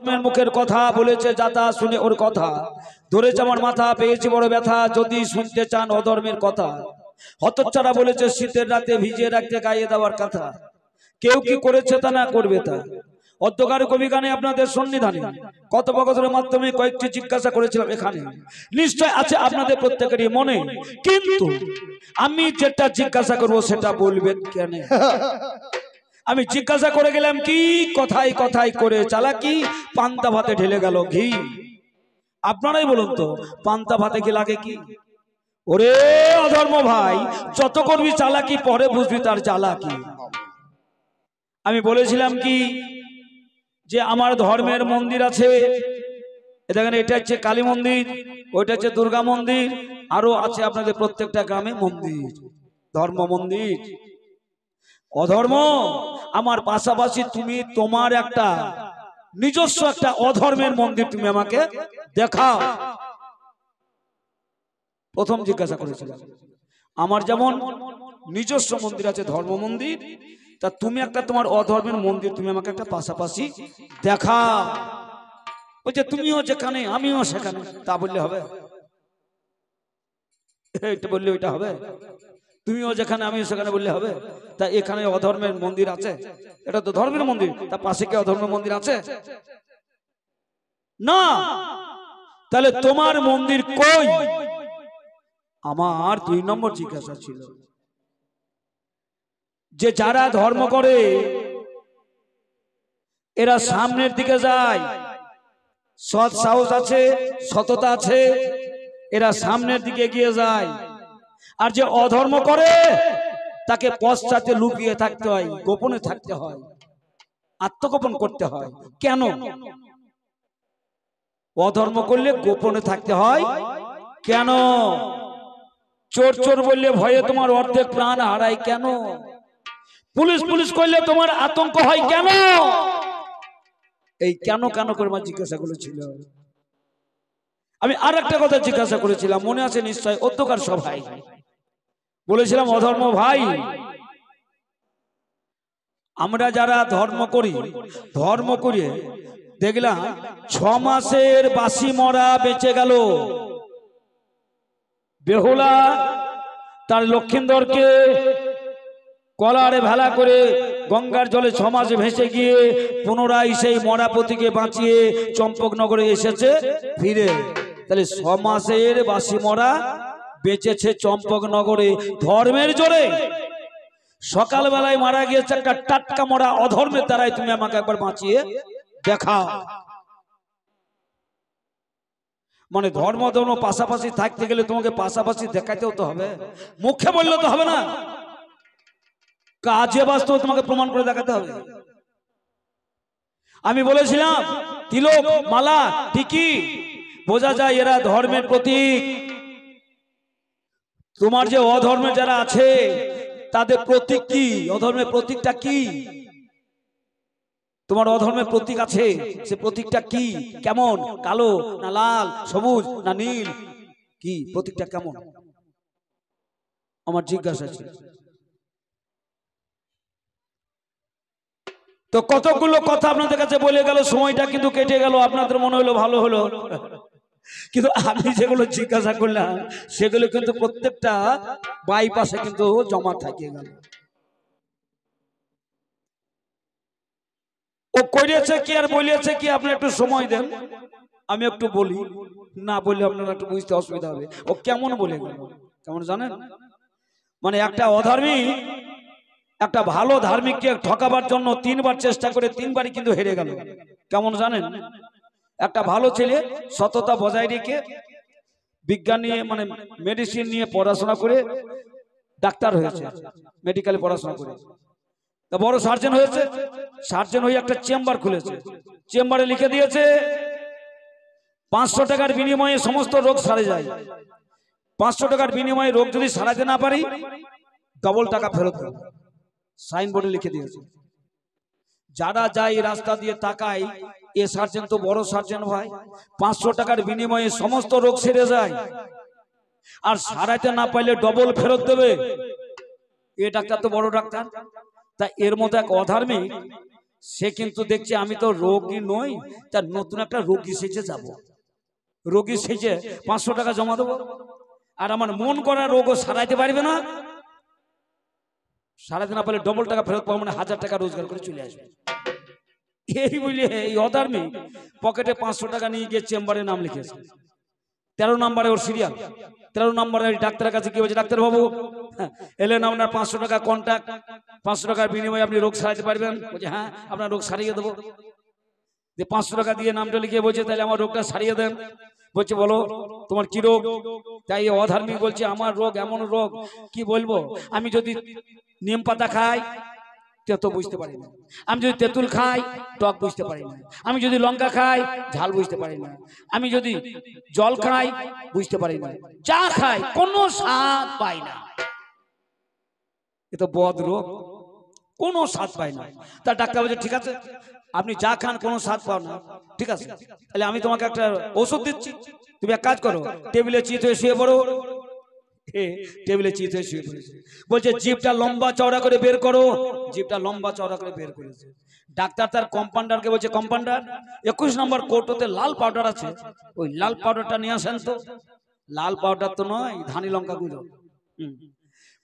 অধর্মের মুখের কথা বলেছে যাতা শুনে ওর কথা ধরেছে আমার মাথা পেয়েছি বড় ব্যথা যদি শুনতে চান অধর্মের কথা হতচ্ছাড়া বলেছে শীতের রাতে ভিজিয়ে রাখতে গায়ে দেওয়ার কথা কেউ কি করেছে তা না করবে তা অধ্যকার কবি গানে আপনাদের সন্নিধানে কথোপকথনের মাধ্যমে কয়েকটি জিজ্ঞাসা করেছিলাম এখানে নিশ্চয় আছে আপনাদের প্রত্যেকেরই মনে কিন্তু আমি যেটা জিজ্ঞাসা করব সেটা বলবেন কেন আমি জিজ্ঞাসা করে গেলাম কি কথাই কথাই করে চালাকি পান্তা ভাতে ঢেলে গেল ঘি আপনারাই বলুন তো পান্তা ভাতে কি লাগে কি ওরে অধর্ম ভাই যত করবি চালাকি পরে বুঝবি তার চালাকি আমি বলেছিলাম কি যে আমার ধর্মের মন্দির আছে দেখেন এটা হচ্ছে কালী মন্দির ওইটা হচ্ছে দুর্গা মন্দির আরো আছে আপনাদের প্রত্যেকটা গ্রামে মন্দির ধর্ম মন্দির অধর্ম আমার পাশাপাশি তুমি তোমার একটা নিজস্ব একটা অধর্মের মন্দির তুমি আমাকে দেখাও প্রথম জিজ্ঞাসা করেছিলাম আমার যেমন নিজস্ব মন্দির আছে ধর্ম মন্দির তা তুমি একটা তোমার অধর্মের মন্দির তুমি আমাকে একটা পাশাপাশি দেখাও ওই যে তুমিও যেখানে আমিও সেখানে তা বললে হবে এটা বললে ওইটা হবে তুমিও যেখানে আমিও সেখানে বললে হবে তা এখানে অধর্মের মন্দির আছে এটা তো ধর্মের মন্দির তা পাশে কি অধর্মের মন্দির আছে না তাহলে তোমার মন্দির কই আমার 2 নম্বর জিজ্ঞাসা ছিল যে যারা ধর্ম করে এরা সামনের দিকে যায় সৎ সাহস আছে সততা আছে এরা সামনের দিকে এগিয়ে যায় আর যে অধর্ম করে তাকে পশ্চাতে লুকিয়ে থাকতে হয় গোপনে থাকতে হয় আত্মগোপন করতে হয় কেন অধর্ম করলে গোপনে থাকতে হয় কেন চোর চোর বললে ভয়ে তোমার অর্ধেক প্রাণ হারায় কেন পুলিশ পুলিশ করলে তোমার আতঙ্ক হয় কেন এই কেন কেন করে আমার জিজ্ঞাসা করেছিল আমি আর একটা কথা জিজ্ঞাসা করেছিলাম মনে আছে নিশ্চয় অধ্যকার সভায় বলেছিলাম অধর্ম ভাই আমরা যারা ধর্ম করি দেখলাম 6 মাসের বাসি মরা বেঁচে গেল বেহুলা তার লক্ষিন্দরকে কলারে ভেলা করে গঙ্গার জলে 6 মাস ভেসে গিয়ে পুনরায় সেই মরা পতিকে বাঁচিয়ে চম্পকনগরে এসেছে ফিরে তাহলে 6 মাসের বাসি মরা বেঁচেছে চম্পকনগরে ধর্মের জোরে সকালবেলায় মারা গিয়েছে একটা টাটকা মরা অধর্মের দ্বারাই তুমি আমাকে একবার বাঁচিয়ে দেখাও মানে ধর্ম ধর্ম পাশাপাশি থাকতে গেলে তোমাকে পাশাপাশি দেখাতেও তো হবে মুখে বললে তো হবে না কাজে বাস্তব তোমাকে প্রমাণ করে দেখাতে হবে আমি বলেছিলাম তিলক মালা টিকি বোঝা যায় এরা ধর্মের প্রতীক তোমার যে অধর্মে যারা আছে তাদের প্রতীক কি অধর্মের প্রতীকটা কি তোমার অধর্মের প্রতীক আছে সে প্রতীকটা কি কেমন কালো না লাল সবুজ না নীল কি প্রতীকটা কেমন আমার জিজ্ঞাসা ছিল তো কতগুলো কথা আপনাদের কাছে বলে গেল সময়টা কিন্তু কেটে গেল আপনাদের মনে হলো ভালো হলো কিন্তু আমি যেগুলো জিজ্ঞাসা করলাম সেগুলো কিন্তু প্রত্যেকটা বাইপাসে কিন্তু জমা থাকে গেল ও করেছে কি আর বলেছে কি আপনি একটু সময় দেন আমি একটু বলি না বললে আপনারা একটু বুঝতে অসুবিধা হবে ও কেমন বলে গেল কেমন জানেন মানে একটা অধর্মী একটা ভালো ধার্মিককে ঠকাবার জন্য 3 বার চেষ্টা করে 3 বারই কিন্তু হেরে গেল কেমন জানেন একটা ভালো ছেলে সততা বজায় রেখে বিজ্ঞান নিয়ে মানে মেডিসিন নিয়ে পড়াশোনা করে ডাক্তার হয়েছে মেডিকেলে পড়াশোনা করে তা বড় সার্জন হয়েছে সার্জন হয়ে একটা চেম্বার খুলেছে চেম্বারে লিখে দিয়েছে 500 টাকার বিনিময়ে সমস্ত রোগ সারে যায় 500 টাকার বিনিময়ে রোগ যদি সারাতে না পারি ডবল টাকা ফেরত দেব সাইনবোর্ডে লিখে দিয়েছে যারা যায় রাস্তা দিয়ে তাকায় এ সার্জন তো বড় সার্জন ভাই 500 টাকার বিনিময়ে সমস্ত রোগ সেরে যায় আর সারাতে না পাইলে ডবল ফেরত দেবে এ ডাক্তার তো বড় ডাক্তার তা এর মধ্যে এক অধার্মিক সে কিন্তু দেখছে আমি তো রোগী নই, তার নতুন একটা রোগী সেজে যাব। রোগী সেজে 500 টাকা জমা দেবো, আর আমার মন করা রোগও সারাইতে পারবে না। সারাইতে না পারলে ডবল টাকা ফেরত পাবো, মানে 1000 টাকা রোজগার করে চলে আসবে। এই বলে এই অধর্মী পকেটে 500 টাকা নিয়ে গিয়ে চেম্বারে নাম লিখেছে। 13 নম্বরে ওর সিরিয়াল। 13 নম্বরে ডাক্তারের কাছে কি বলছে, ডাক্তার বাবু এলেন, আপনার 500 টাকা কন্ট্যাক্ট, 500 টাকার বিনিময়ে আপনি রোগ সারাইতে পারবেন? বলছে হ্যাঁ, আপনার রোগ সারিয়ে দেবো। যে 500 টাকা দিয়ে নামটা লিখে বলছে তাহলে আমার রোগটা সারিয়ে দেন। বলছে বলো তোমার কি রোগ? তাই অধার্মিক বলছে আমার রোগ এমন রোগ কি বলবো, আমি যদি নিম পাতা খাই তেতো বুঝতে পারি না, আমি যদি তেঁতুল খাই টক বুঝতে পারি না, আমি যদি লঙ্কা খাই ঝাল বুঝতে পারি না, আমি যদি জল খাই বুঝতে পারি না, চা খাই কোনো স্বাদ পাই না। এ তো বদ রোগ, কোনো স্বাদ পাই না। তা ডাক্তার বলছে ঠিক আছে, আপনি যা খান কোনো স্বাদ পাও না, ঠিক আছে তাহলে আমি তোমাকে একটা ওষুধ দিচ্ছি, তুমি এক কাজ করো, টেবিলে চিত হয়ে শুয়ে পড়ো। টেবিলে চিত হয়ে শুয়ে পড়েছে। বলছে জিভটা লম্বা চওড়া করে বের করো। জিভটা লম্বা চওড়া করে বের করেছে। ডাক্তার তার কম্পাউন্ডারকে বলছে কম্পাউন্ডার 21 নম্বর কৌটোতে লাল পাউডার আছে, ওই লাল পাউডারটা নিয়ে আসেন তো। লাল পাউডার তো নয়, ধানি লঙ্কা গুঁড়ো।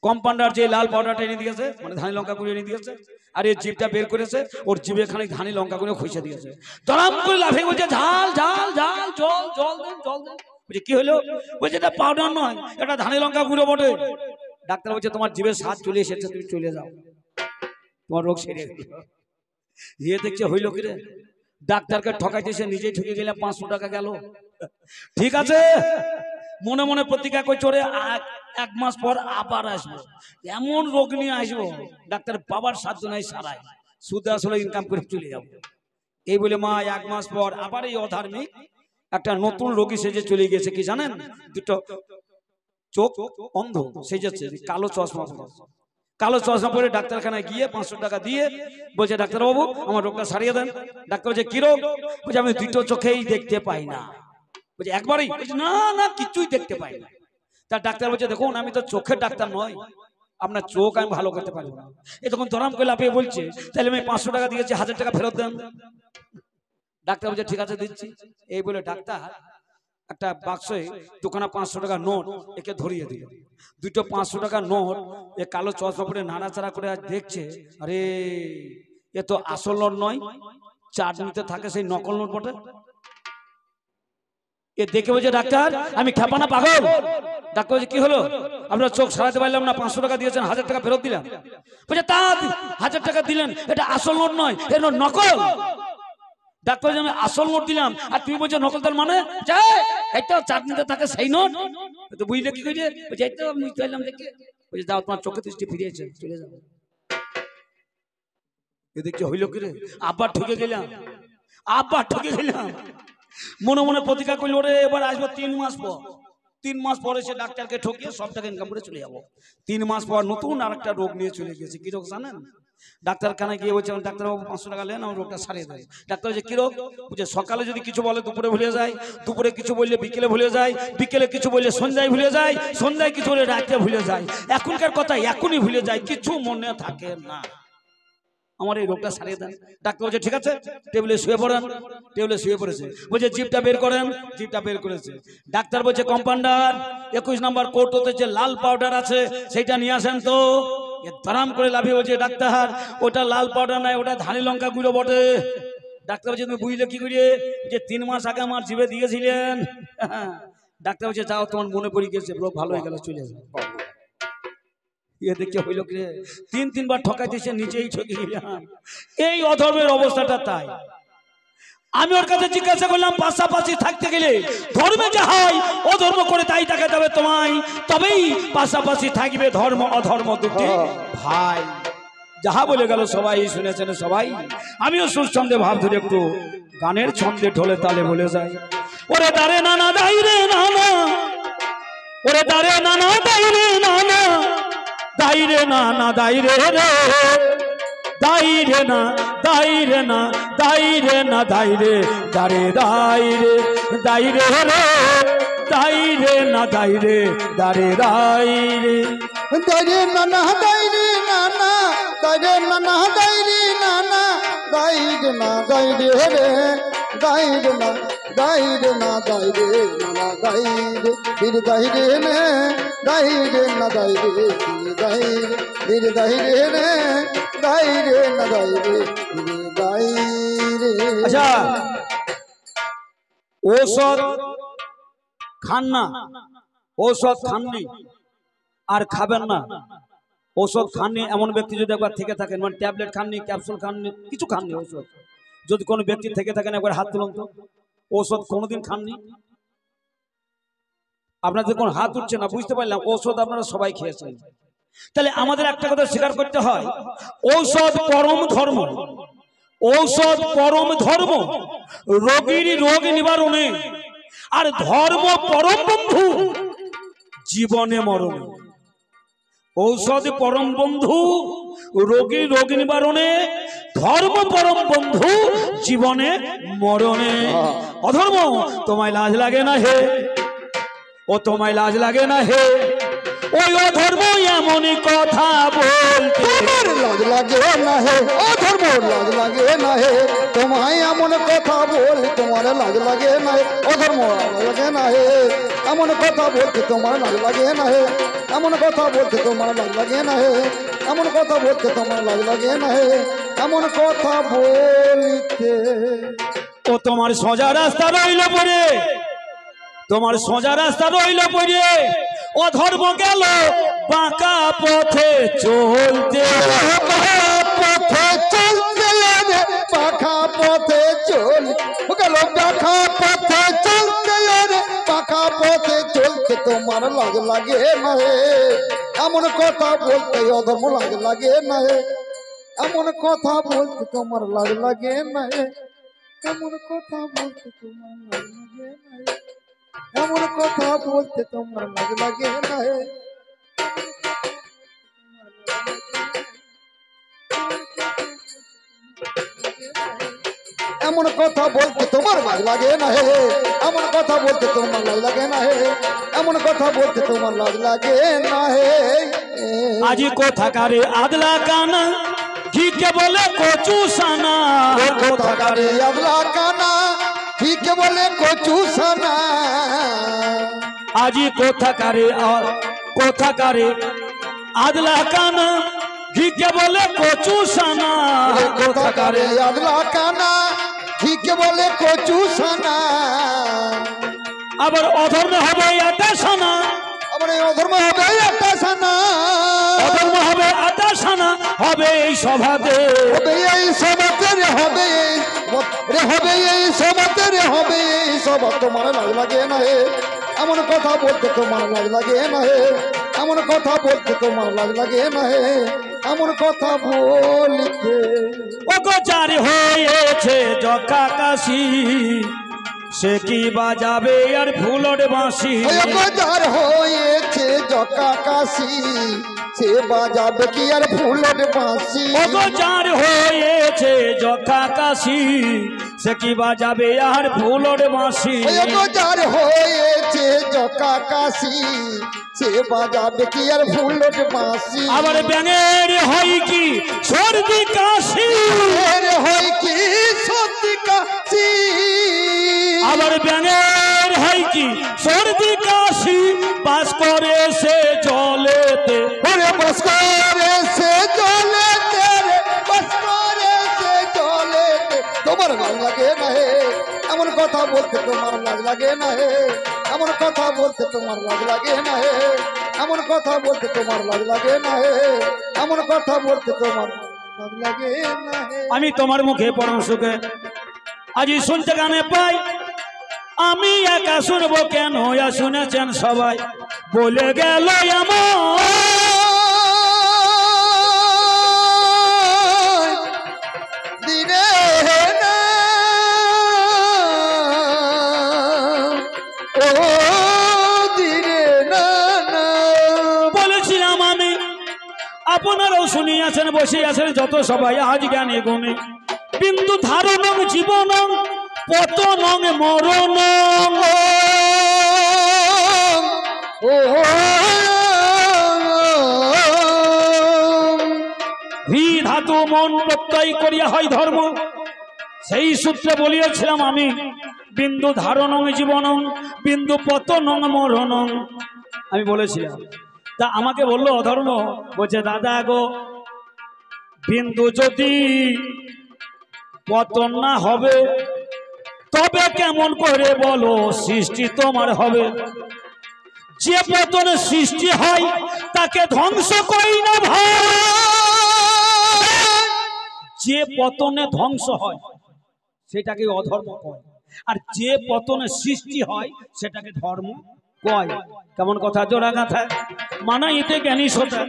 কম্পাউন্ডার যে লাল পাউডারটা এনে দিয়েছে, মানে ধানি লঙ্কা গুঁড়ো এনে দিয়েছে, আর এই জিভটা বের করেছে, ওর জিভে খানিক ধানি লঙ্কা গুঁড়ো খুঁজে দিয়েছে। দরাম করে লাফিয়ে বলছে ঝাল ঝাল ঝাল, জল জল দেন জল দেন। বলছে কি হলো? বলছে এটা পাউডার নয়, এটা ধানি লঙ্কা গুঁড়ো বটে। ডাক্তার বলছে তোমার জিভের স্বাদ চলে এসেছে, তুমি চলে যাও, তোমার রোগ সেরে গেল। ইয়ে দেখছে হইল কি রে, ডাক্তারকে ঠকাইতেছে, নিজেই ঠকে গেলে 500 টাকা গেল। ঠিক আছে, মনে মনে প্রতিজ্ঞা করে চড়ে 1 মাস পর আবার আসবো, এমন রোগ নিয়ে আসবো ডাক্তার বাবার সাধ্য নাই সারাই, সুদে আসলে ইনকাম করে চলে যাবো। এই বলে মা 1 মাস পর আবার এই অধার্মিক একটা নতুন রোগী সেজে চলে গেছে। কি জানেন, দুটো চোখ অন্ধ সেজেছে, কালো চশমা পরে। কালো চশমা পরে ডাক্তারখানায় গিয়ে 500 টাকা দিয়ে বলছে ডাক্তার বাবু আমার রোগটা সারিয়ে দেন। ডাক্তার বলছে কি রোগ? বলছে আমি দুটো চোখেই দেখতে পাই না। বলছে একবারই? বলছে না না কিছুই দেখতে পাই না। তার ডাক্তার বলছে দেখুন আমি তো চোখের ডাক্তার নয়, আপনার চোখ আমি ভালো করতে পারবো না। এই তখন ধরাম করে লাফিয়ে বলছে তাহলে আমি 500 টাকা দিয়েছি, 1000 টাকা ফেরত দেন। ডাক্তার বলছে ঠিক আছে দিচ্ছি। এই বলে ডাক্তার একটা বাক্সে দোকানে 500 টাকা নোট একে ধরিয়ে দিল। দুটো 500 টাকা নোট এ কালো চশমা পরে নাড়াচাড়া করে দেখছে, আরে এ তো আসল নোট নয়, চাটনিতে থাকে সেই নকল নোট বটে। এ দেখে বলছে ডাক্তার আমি খেপা না পাগল? ডাক্তার বলছে কি হলো? আপনার চোখ সারাতে পারলাম না, 500 টাকা দিয়েছেন, 1000 টাকা ফেরত দিলাম। বলছে তা 1000 টাকা দিলেন, এটা আসল নোট নয়, এ নোট নকল। ডাক্তার বলছে আমি আসল নোট দিলাম আর তুমি বলছো নকল, তার মানে এইটা চাটনিতে থাকে সেই নোট। তো বুঝলে কি কইছে? বলছে এই তো আমি চাইলাম দেখে। বলছে যাও তোমার চোখে দৃষ্টি ফিরিয়েছে, চলে যাও। এ দেখছে হইল কি রে, আবার ঠকে গেলাম, আবার ঠকে গেলাম। মনে মনে প্রতিজ্ঞা করলো ওরে এবার আসবো 3 মাস পর। 3 মাস পরে সে ডাক্তারকে ঠকিয়ে সব টাকা ইনকাম করে চলে যাবো। 3 মাস পর নতুন আরেকটা রোগ নিয়ে চলে গেছে। কি রোগ জানেন? ডাক্তারখানায় গিয়ে বলছে ডাক্তারবাবু 500 টাকা নেন, আমার রোগটা সারিয়ে দেয়। ডাক্তার বলছে কি রোগ? বলছে সকালে যদি কিছু বলে দুপুরে ভুলে যায়, দুপুরে কিছু বললে বিকেলে ভুলে যায়, বিকেলে কিছু বললে সন্ধ্যায় ভুলে যায়, সন্ধ্যায় কিছু বলে রাতে ভুলে যায়, এখনকার কথা এখনই ভুলে যায়, কিছু মনে থাকে না, আমার এই রোগটা সারিয়ে দেন। ডাক্তার বলছে ঠিক আছে টেবিলে শুয়ে পড়েন। টেবিলে শুয়ে পড়েছে। বলছে জিভটা বের করেন। জিভটা বের করেছে। ডাক্তার বলছে কম্পাউন্ডার 21 নম্বর কৌটোতে যে লাল পাউডার আছে সেটা নিয়ে আসেন তো। ধরাম করে লাফিয়ে বলছে ডাক্তার ওটা লাল পাউডার নাই, ওটা ধানি লঙ্কা গুঁড়ো বটে। ডাক্তার বলছে তুমি বুঝলে কি করে? যে 3 মাস আগে আমার জিভে দিয়েছিলেন। ডাক্তার বলছে যাও তোমার মনে পড়ে গেছে, রোগ ভালো হয়ে গেল, চলে যাও। ये देखिए হইল কি 3 বার ঠকাইতেছে, নিচেই ঠকে গেলাম। এই অধর্মের অবস্থাটা তাই। আমি ওর কাছে জিজ্ঞাসা করলাম পাশাপাশি থাকতে গেলে ধর্মে যা হয় অধর্ম করে তাই দেখাতে হবে তোমায়, তবেই পাশাপাশি থাকবে ধর্ম অধর্ম দুটি ভাই। যাহা বলে গেল সবাই শুনেছেন সবাই। আমিও সুরছন্দে ভাব ধরে একটু গানের ছন্দে ঢোলে তালে বলে যাই। ওরে দারে নানা দাই রে নানা, ওরে দারে নানা দাই রে নানা, দাইরে না না দাইরে রে, দাইরে না দাইরে না দাইরে না দাইরে, দারে দাইরে দাইরে রে, দাইরে না দাইরে দারে দাইরে, দাইরে না না দাইরে না না, দাইরে না না দাইরে না না, গাইড না গাইড রে গাইড না গাইড না গাইড না গাইড বীর গাইড নে গাইড না গাইড গাইড বীর গাইড নে গাইড না গাইড গাইড। আচ্ছা ঔষধ খান না, ঔষধ খাননি আর খাবেন না, ঔষধ খাননি এমন ব্যক্তি যদি একবার থেকে থাকেন, মানে ট্যাবলেট খাননি, ক্যাপসুল খাননি, কিছু খাননি, ঔষধ যদি কোনো ব্যক্তি থেকে থাকেন একবার হাত তুলুন তো। ঔষধ কোনোদিন খাননি? আপনাদের কোন হাত উঠছে না, বুঝতে পারলাম ঔষধ আপনারা সবাই খেয়েছেন। তাহলে আমাদের একটা কথা স্বীকার করতে হয়, ঔষধ পরম ধর্ম, ঔষধ পরম ধর্ম রোগীর রোগ নিবারণে, আর ধর্ম পরম বন্ধু জীবনে মরণে। ঔষধ পরম বন্ধু রোগীর রোগ নিবারণে, ধর্ম পরম বন্ধু জীবনে মরণে। অধর্ম তোমায় লাজ লাগে না হে, ও তোমায় লাজ লাগে না হে, ওই অধর্ম এমনই কথা বলতে লাজ লাগে না হে, অধর্ম লাজ লাগে না হে, তোমায় এমন কথা বল তোমার লাজ লাগে না হে, অধর্ম লাজ লাগে না হে, এমন কথা বলতে তোমার লাজ লাগে না হে, এমন কথা বলতে তোমার লাজ লাগে না হে, এমন কথা বলতে তোমার লাজ লাগে না হে, এমন কথা বলতে। ও তোমার সোজা রাস্তা রইল পড়ে, তোমার সোজা রাস্তা রইল পড়ে, অধর্ম গেল বাঁকা পথে চলতে, পথে চলতে পাখা পথে চল গেল, পাখা পথে চলতে পাখা পথে চলতে তোমার লাজ লাগে না হে, এমন কথা বলতে অধর্ম লাজ লাগে না হে, এমন কথা বলতে তোমার লাজ লাগে না হে, এমন কথা বলতে তোমার লাজ লাগে না হে, এমন কথা বলতে তোমার লাজ লাগে না হে। এমন কথা বলতে তোমার লাজ লাগে না হে, এমন কথা বলতে তোমার লাজ লাগে না হে, এমন কথা বলতে তোমার লাজ লাগে না হে। আজি কোথাকারে আদলা কানা ঠিক বলে কচু সানা, কোথাকারে আদলা কানা ঠিক বলে কচু সানা, আজি কোথাকারে কোথাকারে আদলা কানা ঠিক বলে কচু সানা, কোথাকারে আদলা কানা ঠিক বলে কচু সানা, আবার অধর্ম হবে এটা সানা, আবার অধর্ম হবে একটা সানা, অধর্ম হবে এটা সানা, হবে এই সভাতে, হবে এই সভাতে রে, হবে এই রে, হবে এই সভাতে রে, হবে এই সভা তোমার লাজ লাগে না হে, এমন কথা বলতে তোমার লাজ লাগে না হে, এমন কথা বলতে তোমার লাজ লাগে না হে, এমন কথা বলতে। ও গো যার হয়েছে জকা কাশি, সে কি বাজাবে আর ফুলর বাঁশি, যার হয়েছে জকা কাশি, সে বাজাবে কি আর ফুলর বাঁশি, ও গো যার হয়েছে জকা কাশি, সে কি বাজাবে আর ফুলর বাঁশি, যার হয়েছে জকা কাশি, সে বাজাবে কি আর ফুলর বাঁশি, আবার ব্যাঙের হয় কি সর্দি কাশি, হয় কি সর্দি কাশি, আবার ব্যাঙের হয় কি সর্দি কাশি, বাস করে সে জলেতে, ওরে বাস করে সে জলেতে, বাস করে সে জলেতে তোমার লাজ লাগে না হে, এমন কথা বলতে তোমার লাজ লাগে না হে, এমন কথা বলতে তোমার লাজ লাগে না হে, এমন কথা বলতে তোমার লাজ লাগে না হে, এমন কথা বলতে তোমার লাজ লাগে না হে। আমি তোমার মুখে পরম সুখে আজি শুনতে গানে পাই, আমি একা শুনবো কেন, শুনেছেন সবাই বলে গেল দিনে ও দিনে না বলেছিলাম আমি, আপনারাও শুনিয়াছেন, বসে আছেন যত সবাই আজ জ্ঞানী গুণী, বিন্দু ধারণ জীবন পতন মরণ, ও ভি ধাতু মন প্রত্যয় করিয়া হয় ধর্ম, সেই সূত্রে বলিয়েছিলাম আমি, বিন্দু ধারণং জীবনং বিন্দু পতনং মরণং, আমি বলেছিলাম। তা আমাকে বললো অধর্ম, বলছে দাদা গো, বিন্দু যদি পতন না হবে তবে কেমন করে বলো সৃষ্টি তোমার হবে? যে পতনে সৃষ্টি হয় তাকে ধ্বংস করি না ভাই। যে পতনে ধ্বংস হয় সেটাকে অধর্ম কয়, আর যে পতনে সৃষ্টি হয় সেটাকে ধর্ম কয়। কেমন কথা, জোড়া গাথা মানাই এতে জ্ঞানী সোটা।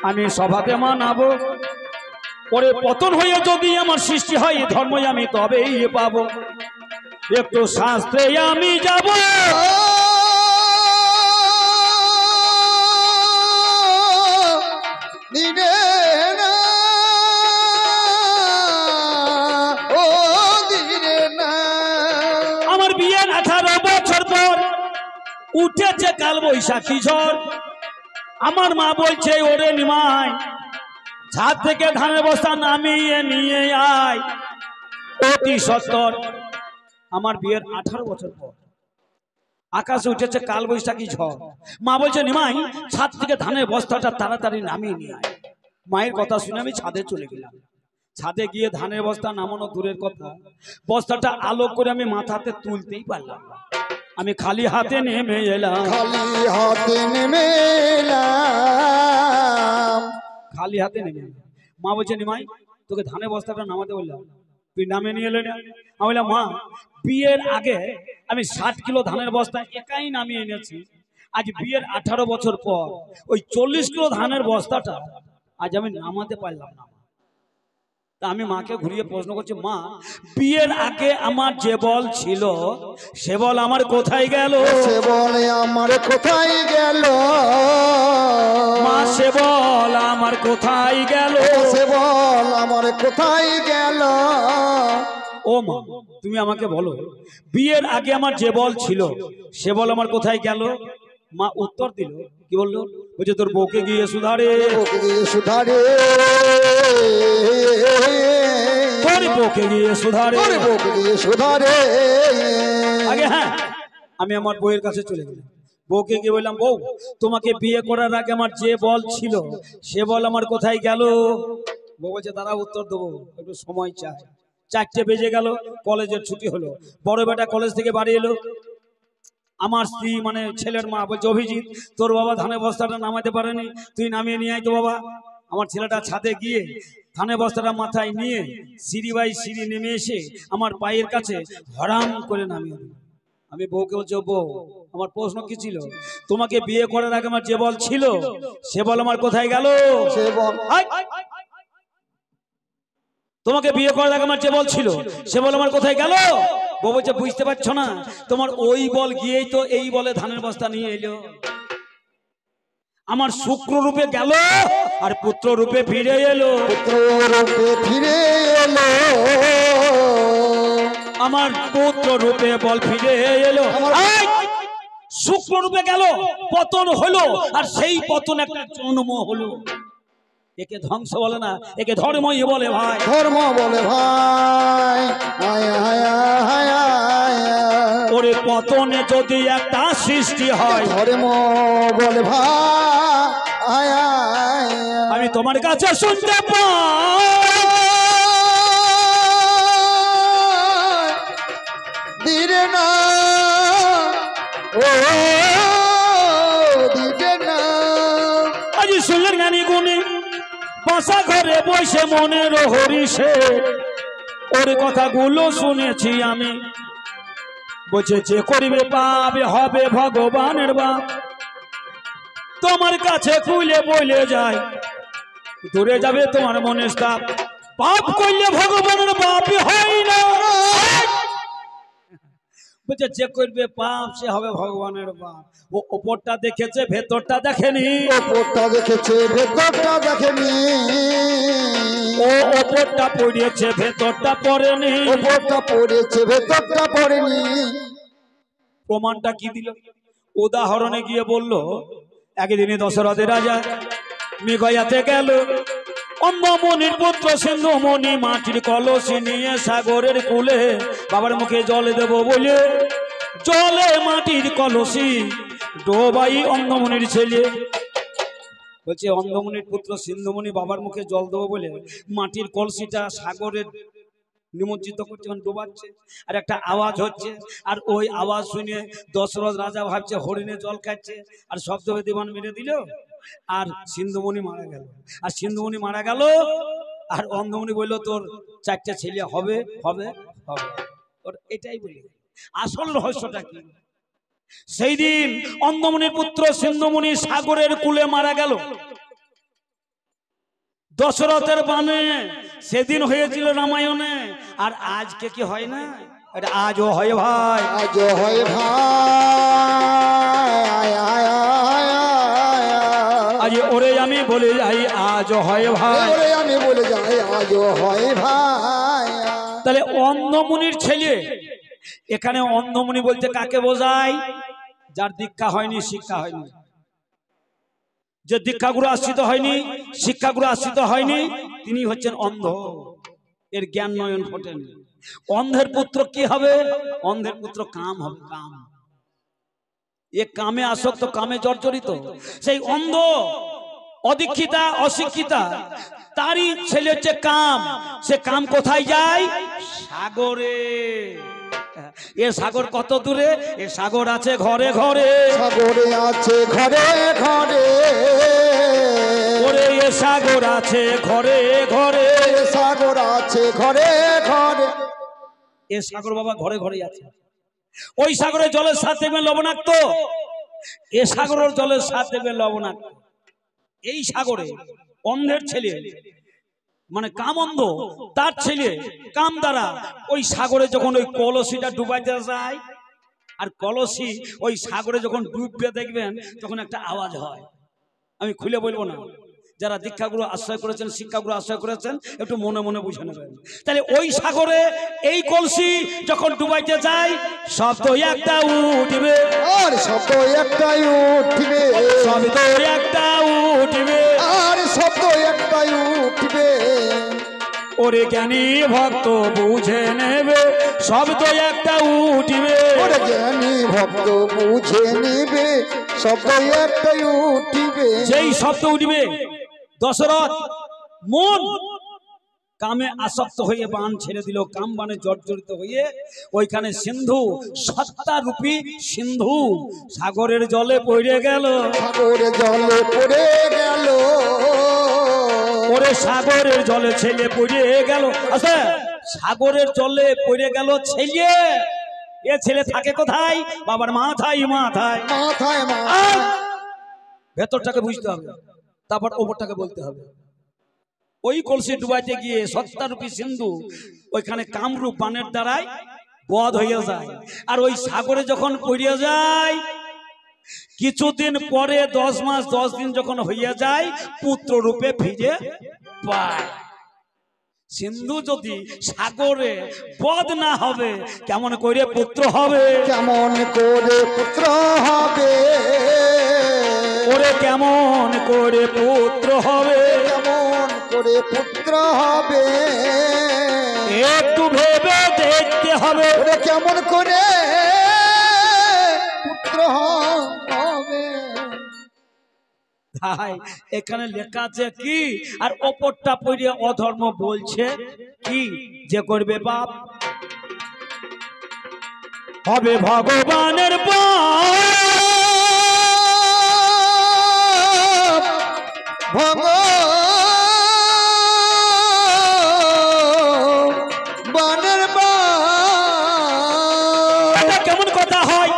আমি সভাতে মানাবো, পরে পতন হয়ে যদি আমার সৃষ্টি হয় ধর্মই আমি তবেই পাবো। একটু শাস্ত্রে আমি যাব, দিনে না ও দিনে না। আমার বিয়ের 18 বছর পর উঠেছে কাল বৈশাখী ঝড়। আমার মা বলছে ওরে নিমাই, ছাদ থেকে ধানের বস্তা নামিয়ে নিয়ে আয়। অতি সত্তর। আমার বিয়ের 18 বছর পর আকাশে উঠেছে কাল বৈশাখী ঝড়। মা বলছে নিমাই, ছাদ থেকে ধানের বস্তাটা তাড়াতাড়ি নামিয়ে নিয়ে আয়। মায়ের কথা শুনে আমি ছাদে চলে গেলাম। ছাদে গিয়ে ধানের বস্তা নামানো দূরের কথা, বস্তাটা আলো করে আমি মাথাতে তুলতেই পারলাম না। আমি খালি হাতে নেমে এলাম, খালি হাতে নেমে এলাম। খালি হাতে নেমে এলাম। মা বলছে নিমাই, তোকে ধানের বস্তাটা নামাতে বললাম, তুই নামে নিয়ে এলে না। আমি বললাম মা, বিয়ের আগে আমি 60 কিলো ধানের বস্তা একাই নামিয়ে এনেছি। আজ বিয়ের 18 বছর পর ওই 40 কিলো ধানের বস্তাটা আজ আমি নামাতে পারলাম না। তা আমি মাকে ঘুরিয়ে প্রশ্ন করছি, মা বিয়ের আগে আমার যে বল ছিল সে বল আমার কোথায় গেল? সে বলে আমার কোথায় গেল? মা সে বল আমার কোথায় গেল? সে বল আমার কোথায় গেল? ও মা, তুমি আমাকে বলো, বিয়ের আগে আমার যে বল ছিল সে বল আমার কোথায় গেল? মা উত্তর দিল, কি বললো? বলছে তোর বউকে গিয়ে সুধারে। বউকে গিয়ে সুধারে, তোর বউকে গিয়ে সুধারে, তোর বউকে গিয়ে সুধারে। আগে হ্যাঁ, আমি আমার বউয়ের কাছে চলে গেলাম। বউকে গিয়ে বললাম, বউ তোমাকে বিয়ে করার আগে আমার যে বল ছিল সে বল আমার কোথায় গেল? বউ বলছে দাঁড়া উত্তর দেবো, একটু সময় চাই। 4টে বেজে গেল, কলেজের ছুটি হলো। বড় বেটা কলেজ থেকে বাড়ি এলো। আমার স্ত্রী মানে ছেলের মা বলছে, অভিজিৎ তোর বাবা ধানের বস্তাটা নামাতে পারেনি, তুই নামিয়ে নিয়ে আয় তো বাবা। আমার ছেলেটা ছাদে গিয়ে ধানের বস্তাটা মাথায় নিয়ে সিঁড়ি বাই সিঁড়ি নেমে এসে আমার পায়ের কাছে হরাম করে নামিয়ে দিল। আমি বউকে বলছি, বউ আমার প্রশ্ন কি ছিল? তোমাকে বিয়ে করার আগে আমার যে বল ছিল সে বল আমার কোথায় গেল? সে বল তোমাকে বিয়ে করার আগে আমার যে বল ছিল সে বল আমার কোথায় গেল? বউ বলছে, বুঝতে পারছো না, তোমার ওই বল গিয়েই তো এই বলে ধানের বস্তা নিয়ে এলো। আমার শুক্র রূপে গেল আর পুত্র রূপে ফিরে এলো। পুত্র রূপে ফিরে এলো। আমার পুত্র রূপে বল ফিরে এলো। শুক্র রূপে গেল, পতন হলো, আর সেই পতন একটা জন্ম হলো। একে ধ্বংস বলে না, একে ধর্মই বলে ভাই। ধর্ম বলে ভাই। হায়া হায়া হায়া। ওরে পতনে যদি একটা সৃষ্টি হয় ধর্ম বলে ভাই। হায়া। আমি তোমার কাছে শুনতে পাই, দিরে না ও দিরে না। আজ শুনলেন জ্ঞানী গুণী বাসা ঘরে বসে মনের হরিষে ওর কথাগুলো শুনেছি আমি। বলছে যে করিবে পাবে হবে ভগবানের বাপ। তোমার কাছে খুলে বলে যায় দূরে যাবে তোমার মনের তাপ। পাপ করলে ভগবানের বাপই হয় না। বলছে যে করবে পাপ সে হবে ভগবানের বাপ। ও ওপরটা দেখেছে ভেতরটা দেখেনি। ওপরটা দেখেছে ভেতরটা দেখেনি। ও ওপরটা পড়িয়েছে ভেতরটা পড়েনি। ওপরটা পড়েছে ভেতরটা পড়েনি। প্রমাণটা কি দিল? উদাহরণে গিয়ে বলল, একদিনে দশরথের রাজা মেঘয়াতে গেল। অন্ধমণির পুত্র সিন্ধুমণি মাটির কলসি নিয়ে সাগরের কূলে বাবার মুখে জল দেব বলে জলে মাটির কলসি ডোবাই অন্ধমণির ছেলে। বলছে অন্ধমণির পুত্র সিন্ধুমণি বাবার মুখে জল দেবো বলে মাটির কলসিটা সাগরের নিমজ্জিত করছে, মানে ডোবাচ্ছে, আর একটা আওয়াজ হচ্ছে, আর ওই আওয়াজ শুনে দশরথ রাজা ভাবছে হরিণে জল খাচ্ছে, আর শব্দবেদী বান মেরে দিল, আর সিন্ধুমণি মারা গেল। আর সিন্ধুমণি মারা গেল, আর অন্ধমণি বলল তোর 4টে ছেলে হবে হবে হবে। ওর এটাই বলি আসল রহস্যটা কি। সেই দিন অন্ধমণির পুত্র সিন্ধুমণি সাগরের কূলে মারা গেল দশরথের বানে। সেদিন হয়েছিল রামায়ণে, আর আজকে কি হয় না? এটা আজও হয় ভাই, আজও হয় ভাই। আজ ওরে আমি বলে যাই আজও হয় ভাই, ওরে আমি বলে যাই আজও হয় ভাই। তাহলে অন্ধমণির ছেলে, এখানে অন্ধমণি বলতে কাকে বোঝায়? যার দীক্ষা হয়নি, শিক্ষা হয়নি, যে দীক্ষাগুরু আশ্রিত হয়নি, শিক্ষাগুরু আশ্রিত হয়নি, তিনি হচ্ছেন অন্ধ, এর জ্ঞান নয়ন ফোটেনি। অন্ধের পুত্র কি হবে? অন্ধের পুত্র কাম হবে, কাম। এ কামে আসক্ত, কামে জর্জরিত। সেই অন্ধ, অদীক্ষিতা, অশিক্ষিতা, তারই ছেলে হচ্ছে কাম। সে কাম কোথায় যায়? সাগরে। এ সাগর কত দূরে? এ সাগর আছে ঘরে ঘরে, সাগরে আছে ঘরে ঘরে। ওরে এ সাগর আছে ঘরে ঘরে, সাগর আছে ঘরে ঘরে। এ সাগর বাবা ঘরে ঘরে আছে। ওই সাগরের জলের স্বাদ দেবে লবণাক্ত, এ সাগরের জলের স্বাদ দেবে লবণাক্ত। এই সাগরে অন্ধের ছেলে, মানে কাম অন্ধ, তার ছেলে কাম দ্বারা ওই সাগরে যখন ওই কলসিটা ডুবাইতে যায়, আর কলসি ওই সাগরে যখন ডুববে দেখবেন তখন একটা আওয়াজ হয়। আমি খুলে বলবো না, যারা দীক্ষাগুলো আশ্রয় করেছেন, শিক্ষাগুলো আশ্রয় করেছেন, একটু মনে মনে বুঝে নেবেন। তাহলে ওই সাগরে এই কলসি যখন ডুবাইতে যায়, শব্দ একটা উঠবে, আর শব্দ একটাই উঠবে, শব্দ একটা উঠবে, আর শব্দ একটাই উঠবে। ওরে জ্ঞানী ভক্ত বুঝে নেবে, শব্দ একটা উঠবে, ওরে জ্ঞানী ভক্ত বুঝে নেবে, শব্দ একটাই উঠবে। যেই শব্দ উঠবে, দশরথ মন কামে আসক্ত হয়ে বান ছেড়ে দিল, কাম বানে জর্জরিত হয়ে ওইখানে সিন্ধু, সত্তা রূপী সিন্ধু সাগরের জলে পড়ে গেল, সাগরে জলে পড়ে গেল। ওরে সাগরের জলে ছেলে পড়ে গেল। আচ্ছা, সাগরের জলে পড়ে গেল ছেলে, এ ছেলে থাকে কোথায়? বাবার মাথায়, মাথায় মাথায় আর ভেতরটাকে বুঝতে হবে, তারপর ওপরটাকে বলতে হবে। ওই কলসি ডুবাইতে গিয়ে সত্তারূপী সিন্ধু ওইখানে কামরূপ বানের দ্বারাই বধ হইয়া যায়। আর ওই সাগরে যখন পড়িয়া যায়, কিছুদিন পরে 10 মাস 10 দিন যখন হইয়া যায়, পুত্র রূপে ফিরে পায়। সিন্ধু যদি সাগরে বধ না হবে, কেমন করে পুত্র হবে? কেমন করে পুত্র হবে? ওরে কেমন করে পুত্র হবে? কেমন করে পুত্র হবে? একটু ভেবে দেখতে হবে, ওরে কেমন করে পুত্র হবে? ভাই এখানে লেখা আছে কি, আর ওপরটা পড়ে অধর্ম বলছে কি, যে করবে পাপ হবে ভগবানের পাপ। ভগবানের পাপ। এটা কেমন কথা হয়?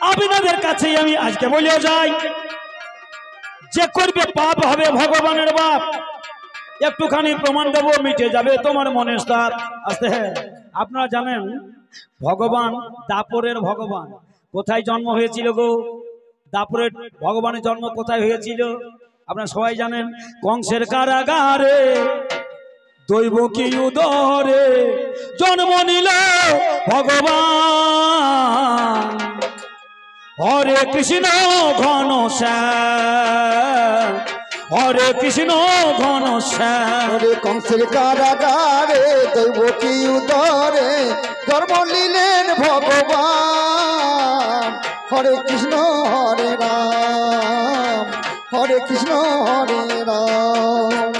আপনাদের কাছে আমি আজকে বলে যাই, যে করবে পাপ হবে ভগবানের বাপ। একটুখানি প্রমাণ দেব, মিটে যাবে তোমার মনের সাথ। আস্তে, আপনারা জানেন ভগবান দাপরের ভগবান কোথায় জন্ম হয়েছিল গো? দাপরের ভগবানের জন্ম কোথায় হয়েছিল? আপনারা সবাই জানেন, কংসের কারাগারে দৈবকী উদরে জন্ম নিল ভগবান। হরে কৃষ্ণ ঘন শ্যাম, হরে কৃষ্ণ ঘনশ্যাম। ওরে কংসের কারাগারে দৈবকী উদরে জন্ম নিলেন ভগবান। হরে কৃষ্ণ হরে রাম, হরে কৃষ্ণ হরে রাম।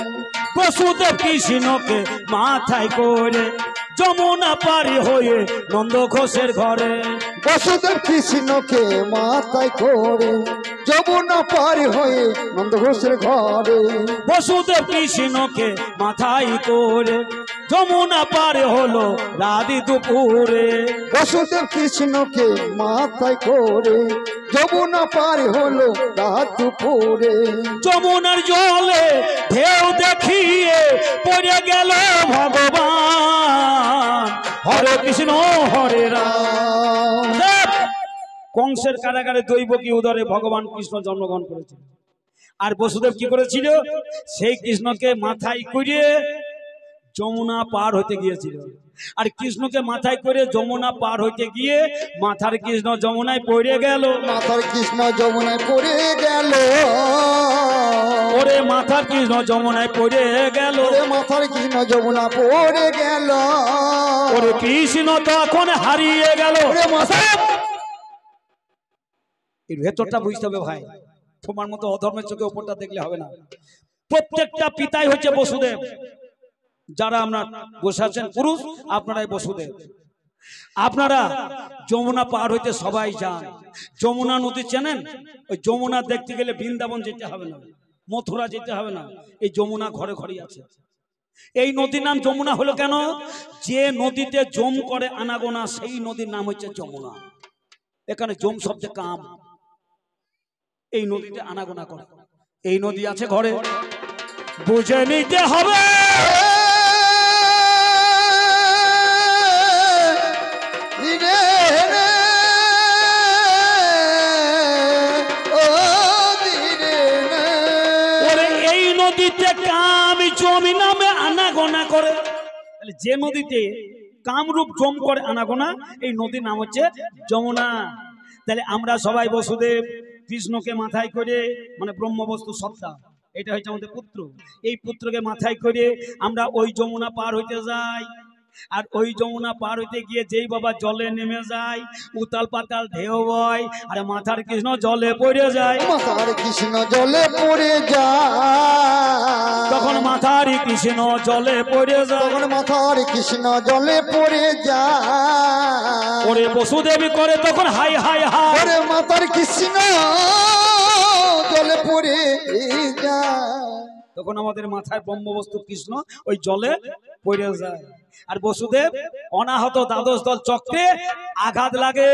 বসুদেব কৃষ্ণকে মাথায় করে যমুনা পারি হয়ে নন্দ ঘোষের ঘরে। বসুদেব কৃষ্ণকে মাথায় করে যমুনা পারি হয়ে নন্দ ঘোষের ঘরে। বসুদেব কৃষ্ণকে মাথায় করে যমুনা পারে হলো রাধি দুপুরে। বসুদেব কৃষ্ণকে মাথায় করে যমুনা পারি হলো রাত দুপুরে। যমুনার জলে ঢেউ দেখিয়ে পড়ে গেল ভগবান। হরে কৃষ্ণ হরে রাম। কংসের কারাগারে দৈবকী উদরে ভগবান কৃষ্ণ জন্মগ্রহণ করেছিল। আর বসুদেব কি করেছিল? সেই কৃষ্ণকে মাথায় করে যমুনা পার হতে গিয়েছিল। আর কৃষ্ণকে মাথায় করে যমুনা পার হইতে গিয়ে মাথার কৃষ্ণ যমুনায় পড়ে গেল। মাথার কৃষ্ণ যমুনায় পড়ে গেল। ওরে মাথার কৃষ্ণ যমুনায় পড়ে গেল। ওরে মাথার কৃষ্ণ যমুনা পড়ে গেল। ওরে কৃষ্ণ তখন হারিয়ে গেল। ওরে মাথা এর ভেতরটা বুঝতে হবে ভাই। তোমার মতো অধর্মের চোখে উপরটা দেখলে হবে না। প্রত্যেকটা পিতাই হচ্ছে বসুদেব। যারা আমরা বসে আছেন পুরুষ, আপনারাই বসুদেব। আপনারা যমুনা পার হইতে সবাই যান। যমুনা নদী চেনেন? ওই যমুনা দেখতে গেলে বৃন্দাবন যেতে হবে না, মথুরা যেতে হবে না, এই যমুনা ঘরে ঘরেই আছে। এই নদীর নাম যমুনা হলো কেন? যে নদীতে জম করে আনাগোনা সেই নদীর নাম হচ্ছে যমুনা। এখানে জম শব্দে কাম, এই নদীতে আনাগোনা করে। এই নদী আছে ঘরে, বুঝে নিতে হবে। এই নদীতে কাম জমি নামে আনাগোনা করে। যে নদীতে কামরূপ জম করে আনাগোনা, এই নদীর নাম হচ্ছে যমুনা। তাহলে আমরা সবাই বসুদেব কৃষ্ণকে মাথায় করে, মানে ব্রহ্মবস্তু সত্তা, এটা হচ্ছে আমাদের পুত্র। এই পুত্রকে মাথায় করে আমরা ওই যমুনা পার হইতে যাই। আর ওই যমুনা পার হইতে গিয়ে যেই বাবা জলে নেমে যায়, উতাল পাতাল ঢেউ বয়, আর মাথার কৃষ্ণ জলে পড়ে যায়। মাথার কৃষ্ণ জলে পড়ে যায়। তখন মাথার কৃষ্ণ জলে পড়ে যায়। তখন মাথার কৃষ্ণ জলে পড়ে যায়। ওরে বসুদেবী করে তখন হাই হাই হাই। ওরে মাথার কৃষ্ণ জলে পড়ে যায়। তখন আমাদের মাথায় ব্রহ্মবস্তু কৃষ্ণ ওই জলে পড়ে যায়। আর বসুদেব অনাহত দ্বাদশ দল চক্রে আঘাত লাগে,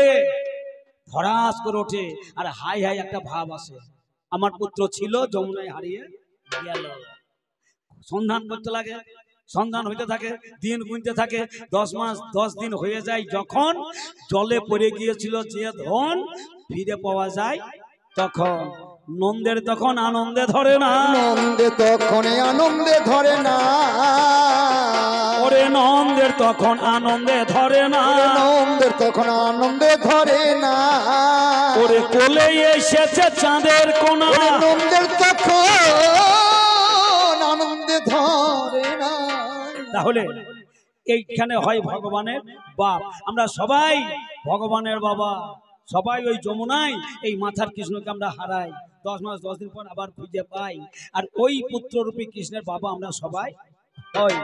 ধরাস করে ওঠে, আর হাই হাই একটা ভাব আসে, আমার পুত্র ছিল যমুনায় হারিয়ে গেল। সন্ধান করতে লাগে, সন্ধান হইতে থাকে, দিন গুনতে থাকে। 10 মাস 10 দিন হয়ে যায়। যখন জলে পড়ে গিয়েছিল যে ধন ফিরে পাওয়া যায়, তখন নন্দের তখন আনন্দে ধরে না। নন্দে তখন আনন্দে ধরে না। ওরে নন্দের তখন আনন্দে ধরে না। নন্দের তখন আনন্দে ধরে না। ওরে কোলে এসেছে চাঁদের কোনা। নন্দের তখন আনন্দে ধরে না। তাহলে এইখানে হয় ভগবানের বাপ। আমরা সবাই ভগবানের বাবা, সবাই ওই যমুনায় এই মাথার কৃষ্ণকে আমরা হারাই। 10 মাস 10 দিন পর আবার খুঁজে পাই। আর ওই পুত্ররূপী কৃষ্ণের বাবা আমরা সবাই হই।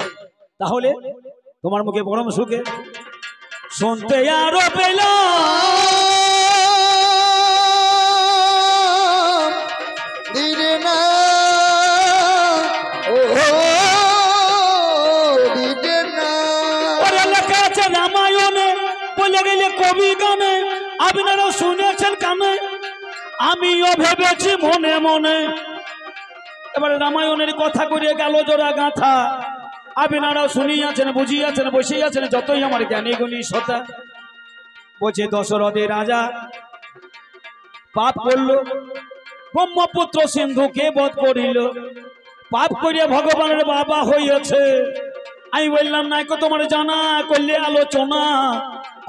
তাহলে তোমার মুখে পরম সুখে শুনতে আরো পেলাম দিরে না ও দিরে না। ওরে লেখা আছে রামায়ণে, বলে গেলে কবি গানে, আপনারা শুনেছেন কানে, আমিও ভেবেছি মনে মনে। এবারে রামায়ণের কথা করে গেল জোড়া গাথা, আপনারা শুনিয়াছেন, বুঝিয়াছেন, বসিয়াছেন, যতই আমার জ্ঞানী গুণী শ্রোতা। বলছে দশরথের রাজা পাপ করল, ব্রহ্মপুত্র সিন্ধুকে বধ করিল, পাপ করিয়া ভগবানের বাবা হইয়াছে। আমি বললাম না তোমার জানা করলে আলোচনা,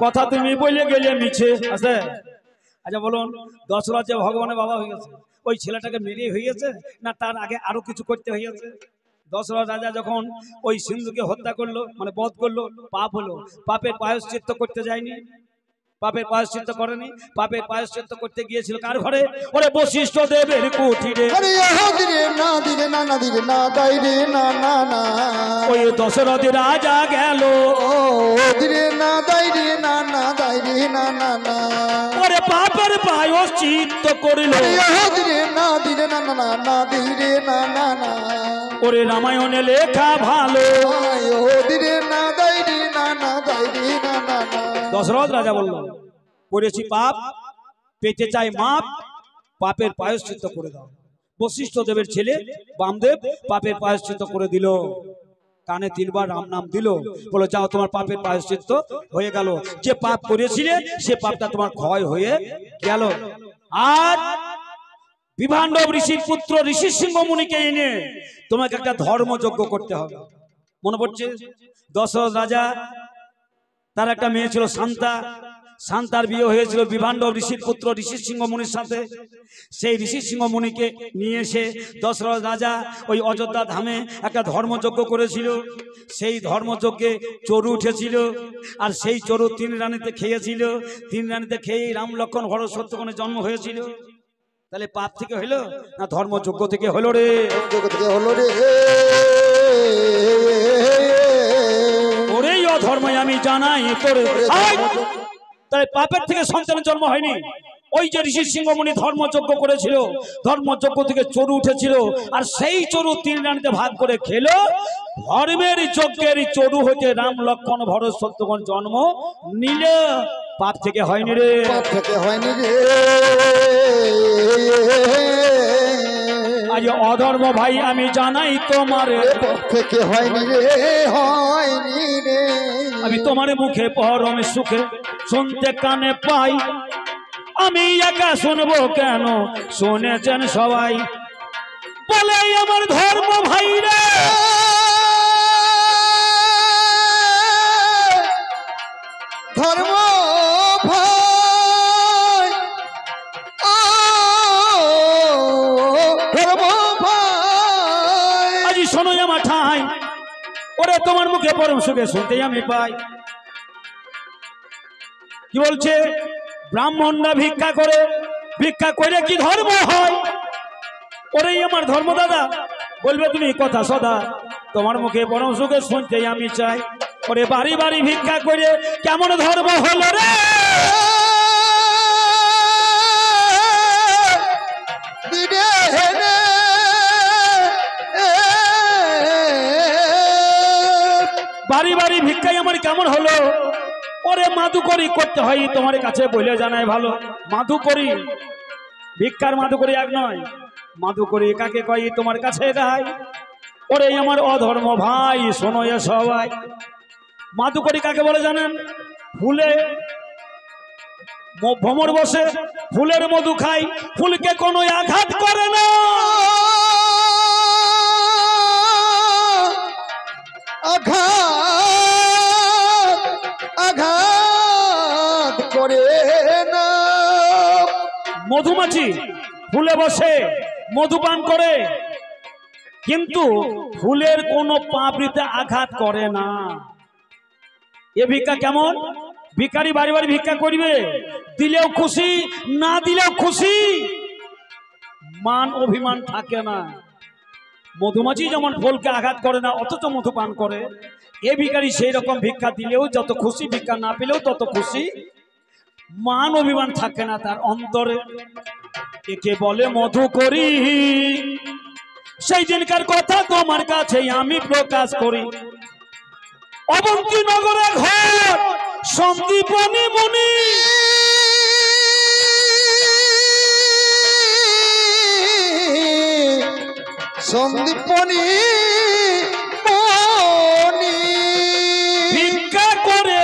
কথা তুমি বলে গেলে মিছে আছে। আচ্ছা বলুন, দশরথ যে ভগবানের বাবা হয়ে গেছে, ওই ছেলেটাকে মেরে হয়ে গেছে না তার আগে আরো কিছু করতে হয়ে গেছে? দশরথ রাজা যখন ওই সিন্ধুকে হত্যা করলো, মানে বধ করলো, পাপ হলো, পাপের প্রায়শ্চিত্ত করতে যায়নি? পাপের প্রায়শ্চিত্ত করেনি? পাপের প্রায়শ্চিত্ত করতে গিয়েছিল কার ঘরে? ওরে বশিষ্ঠ দেবের কুঠিরে। আরে দিরে না দিরে না না দিরে না দাই রে না না না, ওই দশরথ রাজা গেল, ও দিরে না দাই রে না না দাই রে না না না, ওরে পাপের প্রায়শ্চিত্ত করিল। আরে দিরে না দিরে না না না না দিরে না না না, ওরে রামায়ণে লেখা ভালো, ও দিরে না দাই রে না না দাই রে না না না। দশরথ রাজা বলল, করেছি পাপ, পেতে চাই মাপ, পাপের প্রায়শ্চিত্ত করে দাও। বশিষ্ঠ দেবের ছেলে বামদেব পাপের প্রায়শ্চিত্ত করে দিল, কানে 3 বার রাম নাম দিল, বলো যাও তোমার পাপের প্রায়শ্চিত্ত হয়ে গেল। যে পাপ করেছিলে সে পাপটা তোমার ক্ষয় হয়ে গেল। আর বিভাণ্ডব ঋষির পুত্র ঋষি সিংহ মুনিকে এনে তোমাকে একটা ধর্মযজ্ঞ করতে হবে। মনে পড়ছে? দশরথ রাজা, তার একটা মেয়ে ছিল শান্তা, শান্তার বিয়ে হয়েছিল বিভাণ্ডব ঋষির পুত্র ঋষি সিংহ মুনির সাথে। সেই ঋষি সিংহ মুনিকে নিয়ে এসে দশরথ রাজা ওই অযোধ্যা ধামে একটা ধর্মযজ্ঞ করেছিল। সেই ধর্মযজ্ঞে চরু উঠেছিল, আর সেই চরু 3 রানীতে খেয়েছিল। 3 রানীতে খেয়েই রাম লক্ষ্মণ ভরত শত্রুঘ্নের জন্ম হয়েছিল। তাহলে পাপ থেকে হইলো না ধর্মযজ্ঞ থেকে হলো রে? জগৎ থেকে হলো রে। ওরে অধর্ম আমি জানাই তোর। তাই পাপের থেকে সন্তানের জন্ম হয়নি। ওই যে ঋষি সিংহমণি ধর্মযজ্ঞ করেছিল, ধর্মযজ্ঞ থেকে চরু উঠেছিল, আর সেই চরু 3 রানীতে ভাগ করে খেলো। ধর্মের যজ্ঞের চরু হইতে রাম লক্ষ্মণ ভরত শত্রুঘ্ন জন্ম নিল। পাপ থেকে হয়নি রে, পাপ থেকে হয়নি রে। আজ অধর্ম ভাই আমি জানাই তোমার, পাপ থেকে হয়নি রে, হয়নি রে। আমি তোমার মুখে পরম সুখে শুনতে কানে পাই, আমি একা শুনবো কেন, শুনেছেন সবাই। বলে আমার ধর্ম ভাই রে, ধর্ম ভাই, ও ধর্ম ভাই, আজি শোনো আমার ঠাই, ওরে তোমার মুখে পরম সুখে শুনতেই আমি পাই। কি বলছে? ব্রাহ্মণরা ভিক্ষা করে, ভিক্ষা করে কি ধর্ম হয়? ওরেই আমার ধর্ম দাদা, বলবে তুমি কথা সদা, তোমার মুখে পরম সুখে শুনতেই আমি চাই। ওরে বাড়ি বাড়ি ভিক্ষা করে কেমন ধর্ম হলো রে? বাড়ি বাড়ি ভিক্ষাই আমার কেমন হলো? ওরে মাদুকরি করতে হয় তোমার কাছে বলে জানাই ভালো। মাদুকরি, ভিক্ষার মাদুকরি এক নয়। মাদুকরি কাকে কই তোমার কাছে গাই। ওরে আমার অধর্ম ভাই শোনো এ সবাই, মাদুকরি কাকে বলে জানেন? ফুলে ভ্রমর বসে ফুলের মধু খাই, ফুলকে কোনো আঘাত করে না। আঘাত আঘাত করে না। মধুমাছি ফুলে বসে মধু পান করে, কিন্তু ফুলের কোনো পাপড়িতে আঘাত করে না। এ ভিক্ষা কেমন? ভিখারি বাড়ি বাড়ি ভিক্ষা করবে, দিলেও খুশি, না দিলেও খুশি, মান অভিমান থাকে না। মধুমাছি যেমন ফুলকে আঘাত করে না অথচ মধু পান করে, এ ভিখারি সেই রকম ভিক্ষা দিলেও যত খুশি, ভিক্ষা না পেলেও তত খুশি, মান অভিমান থাকে না তার অন্তরে। একে বলে মধু করি। সেই দিনকার কথা তোমার কাছে আমি প্রকাশ করি। অবন্তী নগরে ঘর সন্দীপনী মুনি, সন্দীপনী ভিক্ষা করে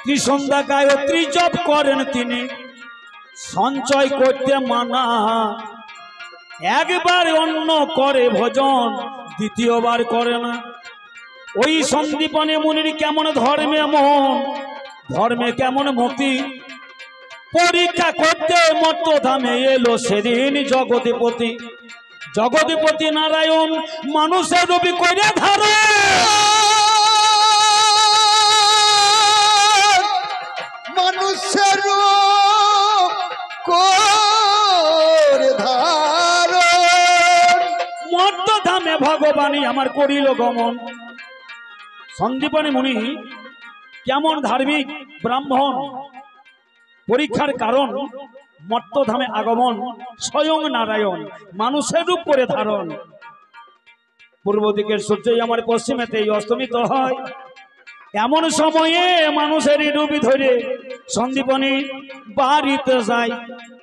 ত্রিসন্ধ্যা গায়ত্রী জপ করেন তিনি। সঞ্চয় করতে মানা, একবার অন্ন করে ভোজন, দ্বিতীয়বার করে না। ওই সন্দীপনী মুনির কেমন ধর্মে মন, ধর্মে কেমন মতি, পরীক্ষা করতে মর্তধামে এলো সেদিন জগদীপতি। জগদীপতি নারায়ণ মানুষের রূপী করে ধারণ, মানুষের করে ধারণ। মর্তধামে ভগবানই আমার করিল গমন। সন্দীপনী মুনি কেমন ধার্মিক ব্রাহ্মণ, পরীক্ষার কারণ মর্তধামে আগমন, স্বয়ং নারায়ণ মানুষের রূপ করে ধারণ। পূর্ব দিকের সূর্যই আমার পশ্চিমেতেই অস্তমিত হয়, এমন সময়ে মানুষেরই রূপ ধরে সন্দীপনী বাড়িতে যায়।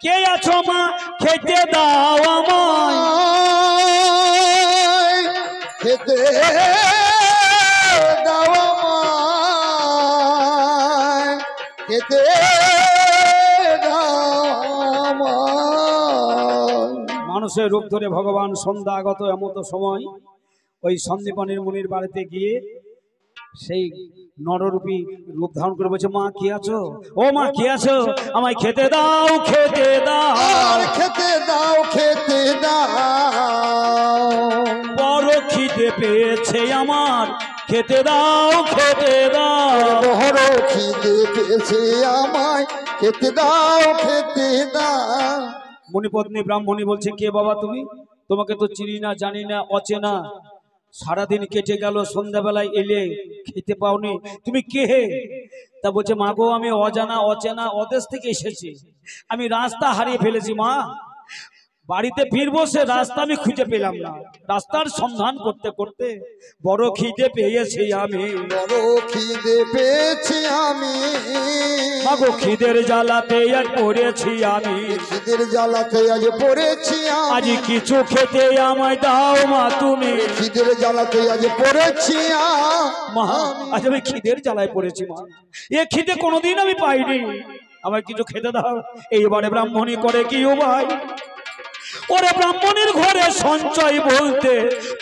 কে আছো মা, খেতে দাও আমায়, খেতে দাও আমায়, খেতে দাও আমায়। মানুষের রূপ ধরে ভগবান সন্ধ্যা আগত এমতো সময় ওই সন্দীপনীর মুনির বাড়িতে গিয়ে সেই নররূপী রূপ ধারণ করে বলছে, মা কি আছো, ও মা কি আছো, আমায় খেতে দাও, খেতে দাও, আর খেতে দাও, খেতে দাও। বড় খিদে পেয়েছে আমার, খেতে দাও, খেতে দাও। বড় খিদে পেয়েছে আমায়, খেতে দাও, খেতে দাও। মুনিপত্নী ব্রাহ্মণী বলছে, কে বাবা তুমি, তোমাকে তো চিনি না, জানি না, অচেনা, সারাদিন কেটে গেল, সন্ধ্যাবেলায় এলে খেতে পাওনি, তুমি কে হে? তা বলছে, মা গো আমি অজানা অচেনা অদেশ থেকে এসেছি, আমি রাস্তা হারিয়ে ফেলেছি মা, বাড়িতে ফিরবো সে রাস্তা আমি খুঁজে পেলাম না, রাস্তার সন্ধান করতে করতে বড় খিদে পেয়েছি আমি, বড় খিদে পেয়েছি আমি। মা গো খিদের জ্বালাতে আজ পড়েছি আমি, খিদের জ্বালাতে আজ পড়েছি আজ আমি। কিছু খেতে আমায় দাও মা তুমি, খিদের জ্বালাতে আজ পড়েছি মা আজ আমি খিদের জ্বালায় পড়েছি মা, এ খিদে কোনোদিন আমি পাইনি, আমায় কিছু খেতে দাও। এইবারে ব্রাহ্মণী করে কি উপায়, ওরে ব্রাহ্মণের ঘরে সঞ্চয় বলতে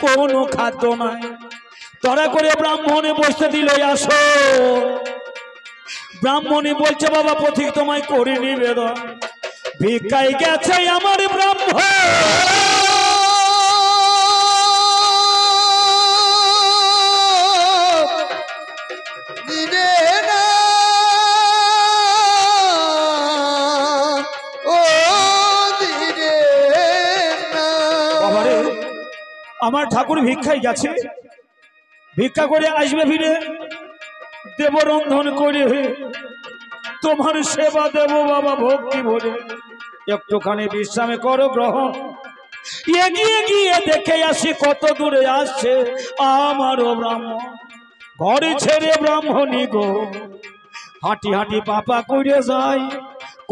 কোনো খাদ্য নাই, তরা করে ব্রাহ্মণে বসতে দিল আসো। ব্রাহ্মণী বলছে, বাবা পথিক তোমায় করে নিবেদন, ভিক্ষায় গেছে আমার ব্রাহ্মণ, দিনে না ও দিনে না। বাবারে আমার ঠাকুর ভিক্ষায় গেছে, ভিক্ষা করে আসবে ফিরে, দেব রন্ধন করে তোমার সেবা দেব বাবা ভক্তি ভরে, একটুখানি বিশ্রামে করো গ্রহণ। এগিয়ে গিয়ে দেখে আসি কত দূরে আসছে আমারও ব্রাহ্মণ, ঘরে ছেড়ে ব্রাহ্মণী গো হাঁটি হাঁটি পাপা করে যায়,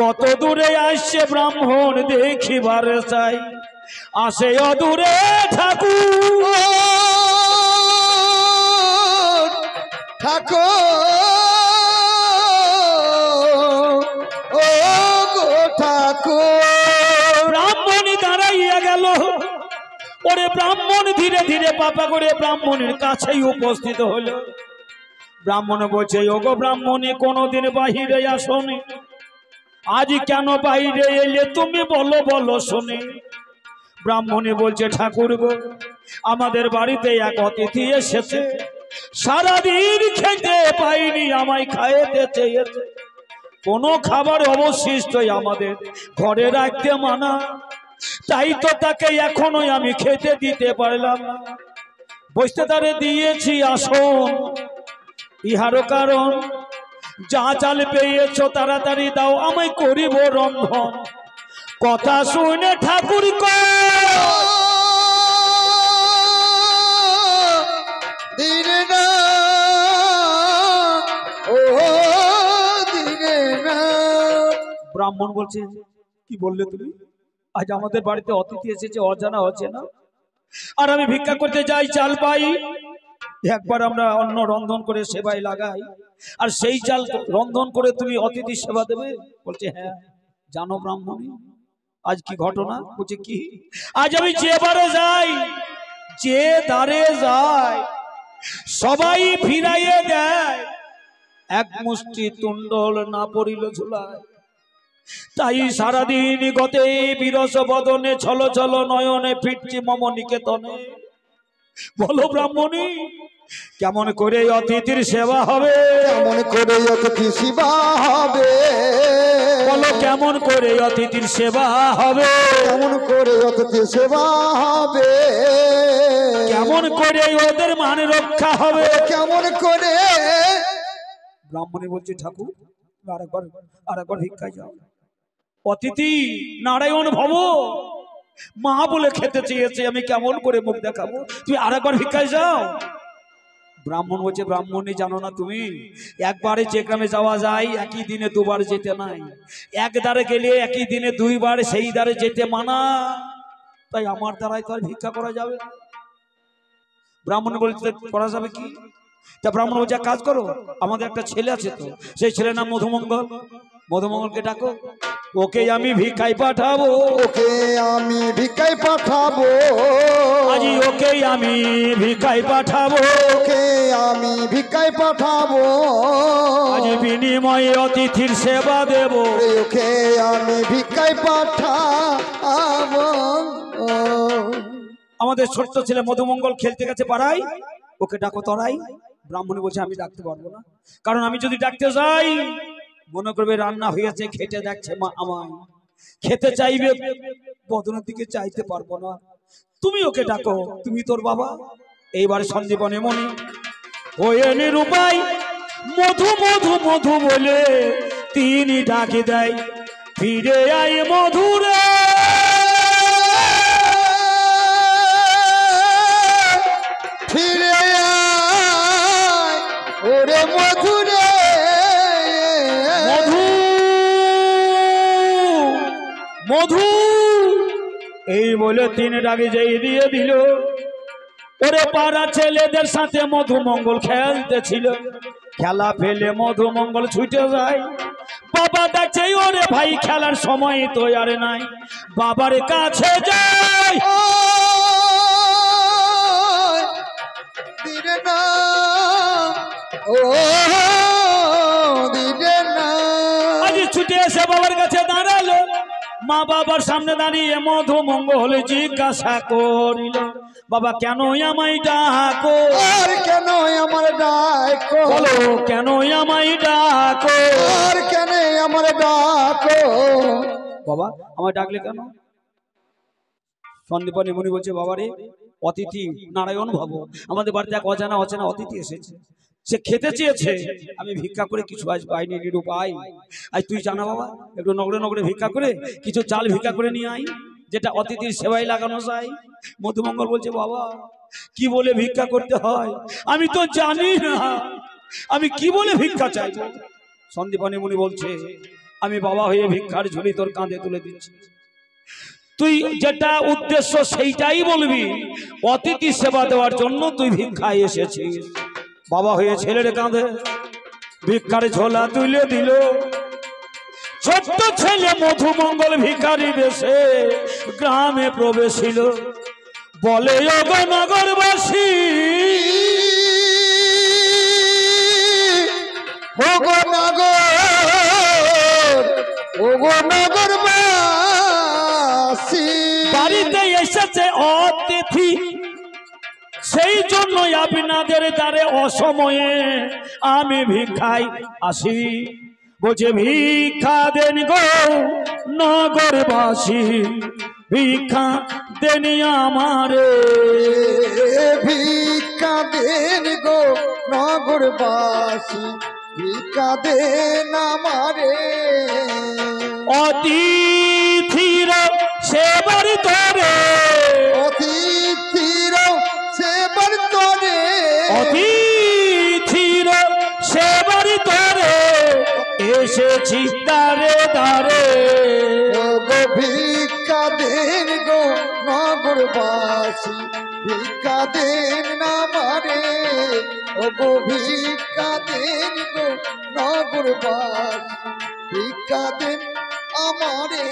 কত দূরে আসছে ব্রাহ্মণ দেখিবার চাই, আসে অদূরে ঠাকুর, ঠাকুর ও গো ঠাকুর। ব্রাহ্মণী দাঁড়াইয়া গেল, ওরে ব্রাহ্মণ ধীরে ধীরে পাপা করে ব্রাহ্মণের কাছেই উপস্থিত হলো। ব্রাহ্মণ বলছে, ওগো ব্রাহ্মণী কোনোদিন বাহিরে আসনি, আজ কেন বাইরে এলে তুমি বলো বলো শুনি। ব্রাহ্মণী বলছে, ঠাকুর গো আমাদের বাড়িতে এক অতিথি এসেছে, সারাদিন খেতে পাইনি, আমায় খাইতে চেয়েছে, কোনো খাবার অবশিষ্টই আমাদের ঘরে রাখতে মানা, তাই তো তাকে এখনোই আমি খেতে দিতে পারলাম না, বসতে তারে দিয়েছি আসন, ইহারও কারণ যা চাল পেয়েছো তাড়াতাড়ি দাও, আমায় করিব রন্ধন। কথা শুনে ঠাকুর দিনে না ও দিনে না। ব্রাহ্মণ বলছে, কি বললে তুমি, আজ আমাদের বাড়িতে অতিথি এসেছে, অজানা হচ্ছে না, আর আমি ভিক্ষা করতে যাই, চাল পাই, একবার আমরা অন্ন রন্ধন করে সেবায় লাগাই, আর সেই চাল রন্ধন করে তুমি অতিথি সেবা দেবে? বলছে, হ্যাঁ। জানো ব্রাহ্মণী আজ কি ঘটনা? বলছে, কি? আজ আমি যে বারে যাই, যে দ্বারে যাই, সবাই ফিরাইয়ে দেয়, এক মুষ্টি তুণ্ডল না পড়িল ঝুলায়, তাই সারাদিন গতে বিরস বদনে ছল ছল নয়নে ফিরছি মম নিকেতনে। বলো ব্রাহ্মণী, কেমন করে অতিথির সেবা হবে? কেমন করে অতিথি সেবা হবে? বলো কেমন করে অতিথির সেবা হবে? কেমন করে অতিথি সেবা হবে? কেমন করে ওদের মান রক্ষা হবে? কেমন করে? ব্রাহ্মণী বলছে, ঠাকুর আরেকবার ভিক্ষায় যাও। অতিথি নারায়ণ ভব, মা বলে খেতে চেয়েছে, আমি কেমন করে মুখ দেখাবো? তুই আরেকবার ভিক্ষায় যাও। ব্রাহ্মণ বলছে, ব্রাহ্মণী জানো না তুমি, একবারে যে গ্রামে যাওয়া যায় একই দিনে দুবার যেতে নাই। এক দ্বারে গেলে একই দিনে দুইবার সেই দ্বারে যেতে মানা, তাই আমার দ্বারাই তো আর ভিক্ষা করা যাবে না। ব্রাহ্মণ বলছে, করা যাবে কি? তা ব্রাহ্মণ বলছে, এক কাজ করো, আমাদের একটা ছেলে আছে তো, সেই ছেলের নাম মধুমঙ্গল, মধুমঙ্গলকে ডাকো, ওকে আমি ভিক্ষায় পাঠাবো। ওকে আমি ভিক্ষায় পাঠাবো। আজি ওকে আমি ভিক্ষায় পাঠাবো। ওকে আমি ভিক্ষায় পাঠাবো। আজি বিনিময়ে অতিথির সেবা দেব। ওকে আমি ভিক্ষায় পাঠাবো। আমাদের ছোট্ট ছেলে মধুমঙ্গল খেলতে গেছে পাড়ায়, ওকে ডাকো তরাই। ব্রাহ্মণী বলছে, আমি ডাকতে পারবো না, কারণ আমি যদি ডাকতে যাই মনে করবে রান্না হয়েছে, খেতে দেখছে মা আমায়, খেতে চাইবে, বদনের দিকে চাইতে পারবো না। তুমি ওকে ডাকো, তুমি তোর বাবা। এইবার সন্দীপনে মনে হয়ে নিরুপায় মধু মধু মধু বলে তিনি ডাকে দেয়, ফিরে আয় মধুরে, ফিরে আয় ওরে মধুরে। মধু মধু এই বলে তিন ডাকে যেই দিয়ে দিল। ওরে পাড়া ছেলেদের সাথে মধুমঙ্গল খেলতেছিল, খেলা ফেলে মধুমঙ্গল ছুটে যায়। বাবা ডাকছে, ওরে ভাই খেলার সময় তো আর নাই, বাবার কাছে যাই। দিরে না ও দিরে না। আজ ছুটে এসে বাবার কাছে দাঁড়ালো, মা বাবার সামনে দাঁড়িয়ে মধুমঙ্গল জিজ্ঞাসা করিল, বাবা কেন আমায় ডাকো? আর কেন আমার ডাকো? বলো কেন আমায় ডাকো? আর কেন আমার ডাকো? বাবা আমায় ডাকলে কেন? সন্দীপনী মুনি বলছে, বাবারে অতিথি নারায়ণ ভব, আমাদের বাড়িতে এক অজানা অচেনা অতিথি এসেছে, সে খেতে চেয়েছে, আমি ভিক্ষা করে কিছু আজ পাইনি, নিরুপায়। আজ তুই জানা বাবা, একটু নগরে নগরে ভিক্ষা করে কিছু চাল ভিক্ষা করে নিয়ে আই, যেটা অতিথির সেবায় লাগানো যায়। মধুমঙ্গল বলছে, বাবা কি বলে ভিক্ষা করতে হয় আমি তো জানি না, আমি কি বলে ভিক্ষা চাইব? সন্দীপনী মুনি বলছে, আমি বাবা হয়ে ভিক্ষার ঝুলি তোর কাঁধে তুলে দিচ্ছি, তুই যেটা উদ্দেশ্য সেইটাই বলবি। অতিথি সেবা দেওয়ার জন্য তুই ভিক্ষায় এসেছিস। বাবা হয়ে ছেলের কাঁধে ভিক্ষার ঝোলা তুলে দিল। ছোট্ট ছেলে মধুমঙ্গল ভিখারি বেশে গ্রামে প্রবেশিল, বলে ওগো নগরবাসী, ওগো নগর, ওগো নগরবাসী, বাড়িতে এসেছে অতিথি, সেই জন্য আপনাদের দ্বারে অসময়ে আমি ভিক্ষায় আসি। বলছে, ভিক্ষা দেন গো নগরবাসী, ভিক্ষা দেন আমারে, ভিক্ষা দেন গো নগরবাসী, ভিক্ষা দেন আমারে। অতিথির সেবার তরে, অতিথির সেবার তরে, অতিথির সেবার তরে এসেছি দারে দারে। ওগো ভিক্ষা দেন গো নগরবাসী, ভিক্ষা দেন আমারে। ওগো ভিক্ষা দেন গো নগরবাসী, ভিক্ষা দেন আমারে।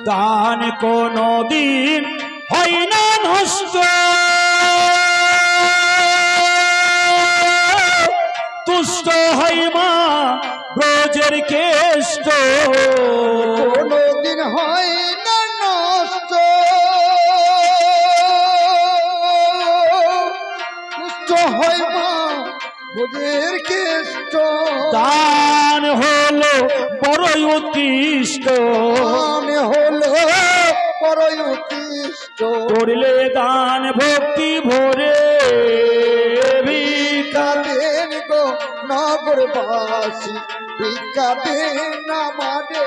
দান কোনো দিন হয় না নষ্ট, তুষ্ট হয় মা ব্রজে ভোগের কেষ্ট কোনদিন হয় না নষ্ট, পুষ্ট হয় মা ভোগের কেষ্ট। দান হলো বড়ই উৎকৃষ্ট, দান হলো বড়ই উৎকৃষ্ট, করলে দান ভক্তি ভরে ভিক্ষা দেন গো নগরবাসী, ভিক্ষা দেন আমারে,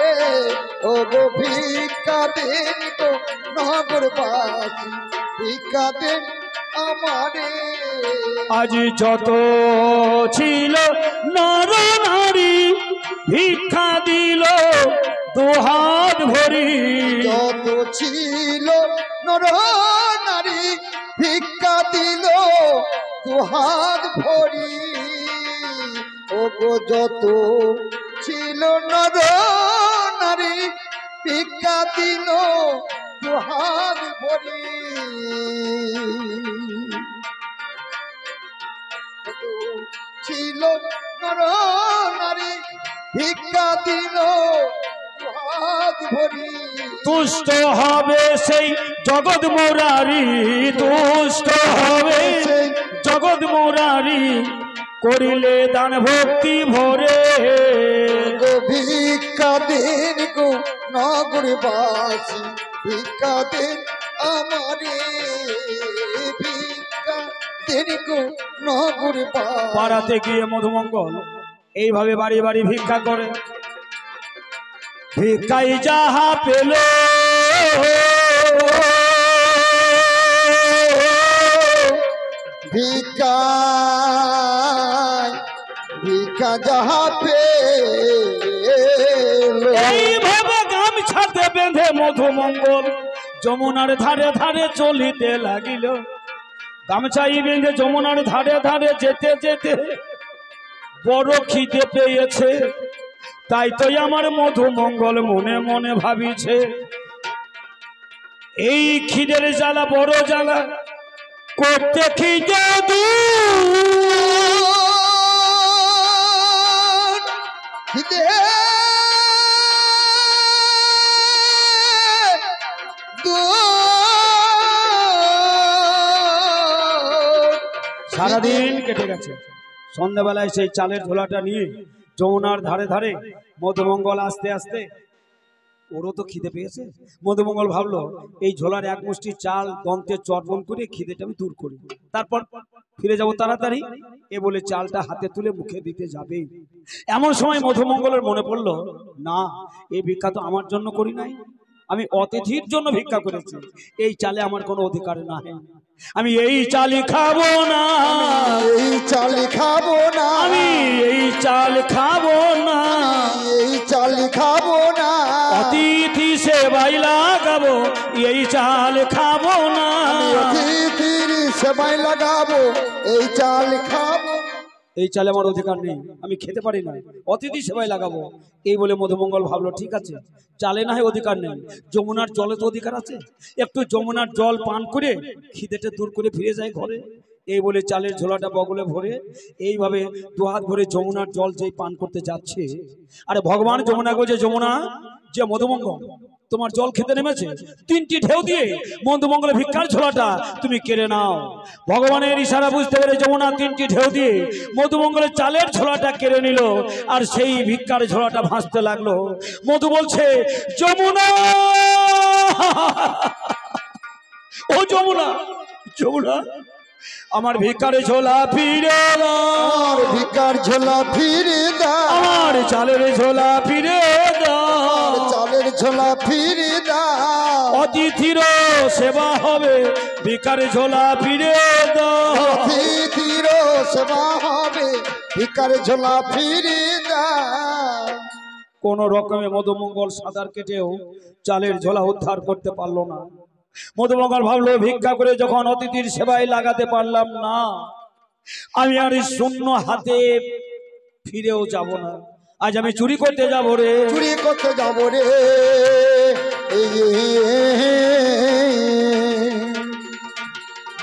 ও গো ভিক্ষা দেন গো নগরবাসী, ভিক্ষা দেন আমারে। আজ যত ছিল নর নারী ভিক্ষা দিল দুহাত ভরি, যত ছিল নর নারী ভিক্ষা দিল দুহাত ভরি, ও গো যত ছিল নর নারী ভিক্ষা দিল দুহাত ভরি। যত ছিল নর নারী ভিক্ষা দিল দুহাত ভরি। তুষ্ট হবে সেই জগৎ মুরারি, তুষ্ট হবে সেই জগৎ মুরারি, করিলে দান ভক্তি ভরে। গো ভিক্ষা দেন গো নগরবাসী, ভিক্ষা দেন আমারে, ভিক্ষা দেন গো নগরবাসী। পাড়াতে গিয়ে মধুমঙ্গল এইভাবে বাড়ি বাড়ি ভিক্ষা করে, ভিক্ষাই যাহা পেল ভিক্ষা ভিক্ষা যাহা পেল, এইভাবে গামছাতে বেঁধে মধুমঙ্গল যমুনার ধারে ধারে চলিতে লাগিল। গামছাই বেঁধে যমুনার ধারে ধারে যেতে যেতে বড় খিদে পেয়েছে, তাই তো আমার মধুমঙ্গল মনে মনে ভাবিছে, এই খিদের জ্বালা বড় জ্বালা করতে খিদে খিদে সারাদিন কেটে গেছে। সন্ধ্যাবেলায় সেই চালের ঝোলাটা নিয়ে যমুনার ধারে ধারে মধুমঙ্গল আস্তে আস্তে, ওরও তো খিদে পেয়েছে। মধুমঙ্গল ভাবলো এই ঝোলার এক মুষ্টি চাল দন্তে চর্বণ করে খিদেটা আমি দূর করি, তারপর ফিরে যাব তাড়াতাড়ি। এ বলে চালটা হাতে তুলে মুখে দিতে যাবে, এমন সময় মধুমঙ্গলের মনে পড়লো, না, এই ভিক্ষা তো আমার জন্য করি নাই, আমি অতিথির জন্য ভিক্ষা করেছি, এই চালে আমার কোনো অধিকার নাই, আমি এই চালই খাবো না, এই চাল খাবো না, আমি এই চাল খাবো না, এই চাল খাবো না, অতিথি সেবাই লাগাবো, এই চাল খাবো না, অতিথির সেবায় লাগাবো, এই চাল খাবো। এই চালে আমার অধিকার নেই, আমি খেতে পারি না, অতিথি সেবায় লাগাবো। এই বলে মধুমঙ্গল ভাবলো, ঠিক আছে, চালে না হয় অধিকার নেই, যমুনার জলে তো অধিকার আছে, একটু যমুনার জল পান করে খিদেটা দূর করে ফিরে যায় ঘরে। এই বলে চালের ঝোলাটা বগলে ভরে এইভাবে দুহাত ভরে যমুনার জল যেই পান করতে যাচ্ছে, আরে ভগবান যমুনা গো, যে যমুনা, যে মধুমঙ্গল তোমার জল খেতে নেমেছে, তিনটি ঢেউ দিয়ে মধুমঙ্গলের ভিক্ষার ঝোলাটা তুমি কেড়ে নাও। ভগবানের ইশারা বুঝতে পেরে যমুনা তিনটি ঢেউ দিয়ে মধুমঙ্গলের চালের ঝোলাটা কেড়ে নিল, আর সেই ভিক্ষার ঝোলাটা ভাসতে লাগলো। মধু বলছে, যমুনা, ও যমুনা, যমুনা, আমার ভিক্ষার ঝোলা ফিরে দাও, আমার ভিক্ষার ঝোলা ফিরে দাও, আমার চালের ঝোলা ফিরে দাও, চালের ঝোলা ফিরে দাও, অতিথির সেবা হবে, ভিক্ষার ঝোলা ফিরে দাও, অতিথির সেবা হবে, ভিক্ষার ঝোলা ফিরে দাও। কোন রকমে মধুমঙ্গল সাঁতার কেটেও চালের ঝোলা উদ্ধার করতে পারলো না। মধুমঙ্গল ভাবলো, ভিক্ষা করে যখন অতিথির সেবায় লাগাতে পারলাম না, আমি আর শূন্য হাতে ফিরেও যাব না, আজ আমি চুরি করতে যাব রে, চুরি করতে যাবো রে।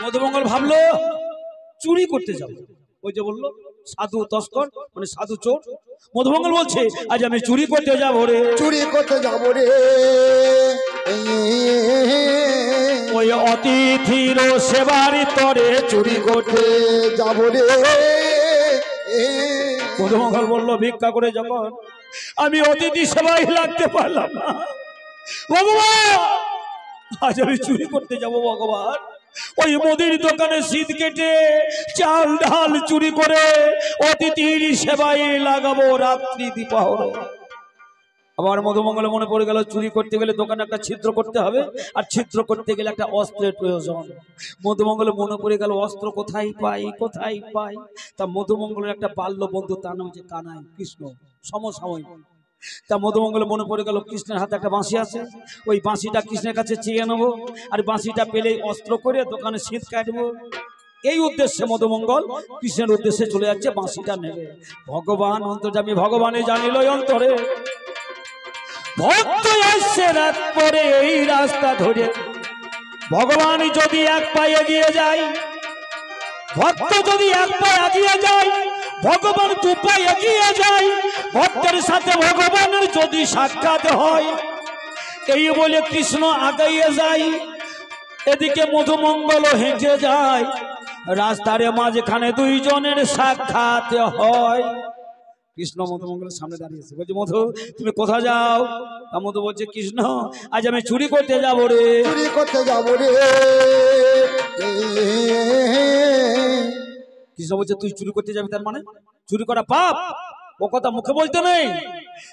মধুমঙ্গল ভাবলো চুরি করতে যাব, ওই যে বললো সাধু তস্কর মানে সাধু চোর। মধুমঙ্গল বলছে আজ আমি চুরি করতে যাবো রে, চুরি করতে যাবো রে। ওই অতিথির সেবার তরে চুরি করতে যাবো রে। মধুমঙ্গল বলল ভিক্ষা করে যখন আমি অতিথি সেবাই লাগতে পারলাম না, ভগবান আজ আমি চুরি করতে যাব ভগবান। ওই মুদির দোকানে শীত কেটে চাল ডাল চুরি করে অতিথির সেবায় লাগাবো রাত্রি দ্বিপ্রহরে। আবার মধুমঙ্গলে মনে পড়ে গেল চুরি করতে গেলে দোকানে একটা ছিদ্র করতে হবে, আর ছিদ্র করতে গেলে একটা অস্ত্রের প্রয়োজন। মধুমঙ্গলে মনে পড়ে গেল অস্ত্র কোথায় পাই কোথায় পাই। তা মধুমঙ্গলের একটা বাল্য বন্ধু, তার নাম হচ্ছে কানাই, কৃষ্ণ সমসাময়িক। তা মধুমঙ্গলে মনে পড়ে গেল কৃষ্ণের হাতে একটা বাঁশি আছে, ওই বাঁশিটা কৃষ্ণের কাছে চেয়ে নেবো, আর বাঁশিটা পেলেই অস্ত্র করে দোকানে শীত কাটবো। এই উদ্দেশ্যে মধুমঙ্গল কৃষ্ণের উদ্দেশ্যে চলে যাচ্ছে, বাঁশিটা নেবে। ভগবান অন্তর্যামী ভগবানে জানিল অন্তরে, ভক্ত আসছে রাত পরে এই রাস্তা ধরে। ভগবান যদি এক পায়ে এগিয়ে যায়, ভক্ত যদি এক পায়ে এগিয়ে যায়, ভগবান দু পায়ে এগিয়ে যায়। ভক্তের সাথে ভগবানের যদি সাক্ষাৎ হয়, এই বলে কৃষ্ণ আগাইয়ে যায়। এদিকে মধুমঙ্গল হেঁটে যায়, রাস্তার মাঝখানে দুইজনের সাক্ষাৎ হয়। কৃষ্ণ মধুমঙ্গলের সামনে দাঁড়িয়েছে, বলছে মধু তুমি কোথায় যাও? তা মধু বলছে কৃষ্ণ আজ আমি চুরি করতে যাবো রে, চুরি করতে যাবো রে। কৃষ্ণ বলছে তুই চুরি করতে যাবি, তার মানে চুরি করা পাপ, ও কথা মুখে বলতে নেই।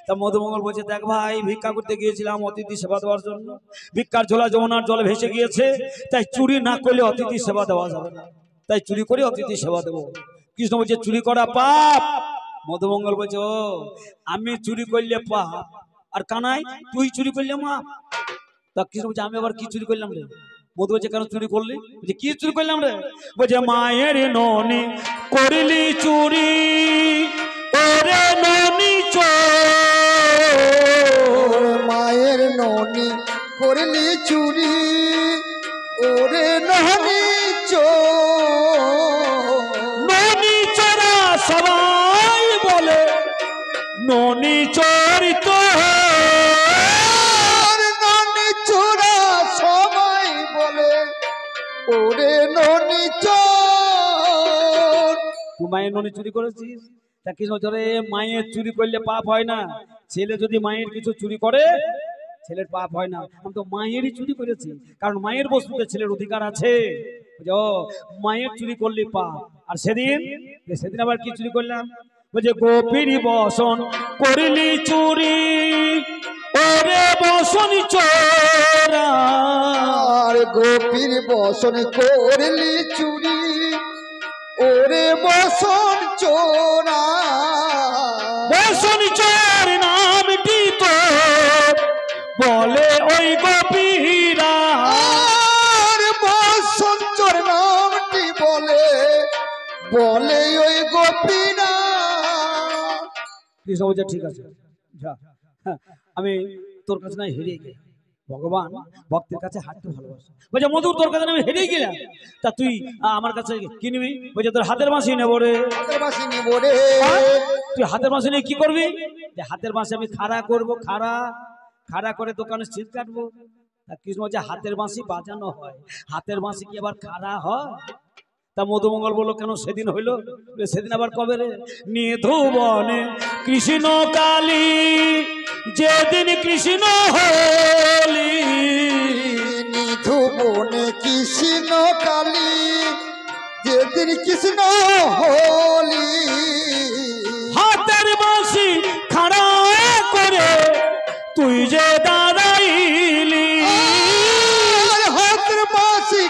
তা মধুমঙ্গল বলছে দেখ ভাই, ভিক্ষা করতে গিয়েছিলাম অতিথি সেবা দেওয়ার জন্য, ভিক্ষার ঝোলা যমুনার জলে ভেসে গিয়েছে, তাই চুরি না করলে অতিথি সেবা দেওয়া যাবে না, তাই চুরি করে অতিথি সেবা দেবো। কৃষ্ণ বলছে চুরি করা পাপ। মধুমঙ্গল বলছে ও আমি চুরি করলে পাপ, আর কানাই তুই চুরি করলে মাপ। তা কৃষ্ণ বলছে আমি আবার কি চুরি করলাম রে? মধু বলছে কেন চুরি করলি? বলছে কি চুরি করলাম রে? বলছে মায়ের ননি করলি চুরি, ওরে ননি চোর। মায়ের ননি করলি চুরি, ওরে ননি চোর। ননি চোরা সবাই বলে, ননি চোরিত ননি চোরা সবাই বলে, ওরে ননি চোর। তুই মায়ের ননি চুরি করেছিস? তা কৃষ্ণ ধরে মায়ের চুরি করলে পাপ হয় না, ছেলে যদি মায়ের কিছু চুরি করে ছেলের পাপ হয় না। আমি তো মায়েরই চুরি করেছি, কারণ মায়ের বস্তুতে ছেলের অধিকার আছে। মায়ের চুরি করলে পাপ। আর সেদিন সেদিন আবার কি চুরি করলাম? বলছে গোপীর বসন করিলি চুরি, ওরে বসন চোরা। আর গোপীর বসন করলি চুরি, ওরে বসন চোরা। বসন চোর নামটি তো বলে ওই গোপীরা, আর বসন চোর নামটি বলে, বলে ওই গোপীরা। কৃষ্ণ বলছে ঠিক আছে যা, আমি তোর কাছে না হেরে গেলাম। ভগবান ভক্তের কাছে হাঁটতে ভালোবাসে। বলছে মধুর তোর কাছে আমি হেরে গেলাম, তা তুই আমার কাছে কি নিবি? বলছে তোর হাতের বাঁশি নেবো রে। হাতের বাঁশি নেবো রে। তুই হাতের বাঁশি নিয়ে কি করবি? হাতের বাঁশি আমি খাড়া করবো, খাড়া করে দোকানে শীত কাটবো। তা কৃষ্ণ বলছে হাতের বাঁশি বাজানো হয়, হাতের বাঁশি কি আবার খাড়া হয়? তা মধুমঙ্গল বললো কেন সেদিন হইলো? সেদিন আবার কবে রে? নিধুবনে কৃষ্ণ কালী, যেদিন কৃষ্ণ হলি। নিধুবনে কৃষ্ণ কালী, যেদিন কৃষ্ণ হলি। হাতের বাঁশি খাড়া করে তুই যে দাঁড়াইলি, হাতের বাঁশি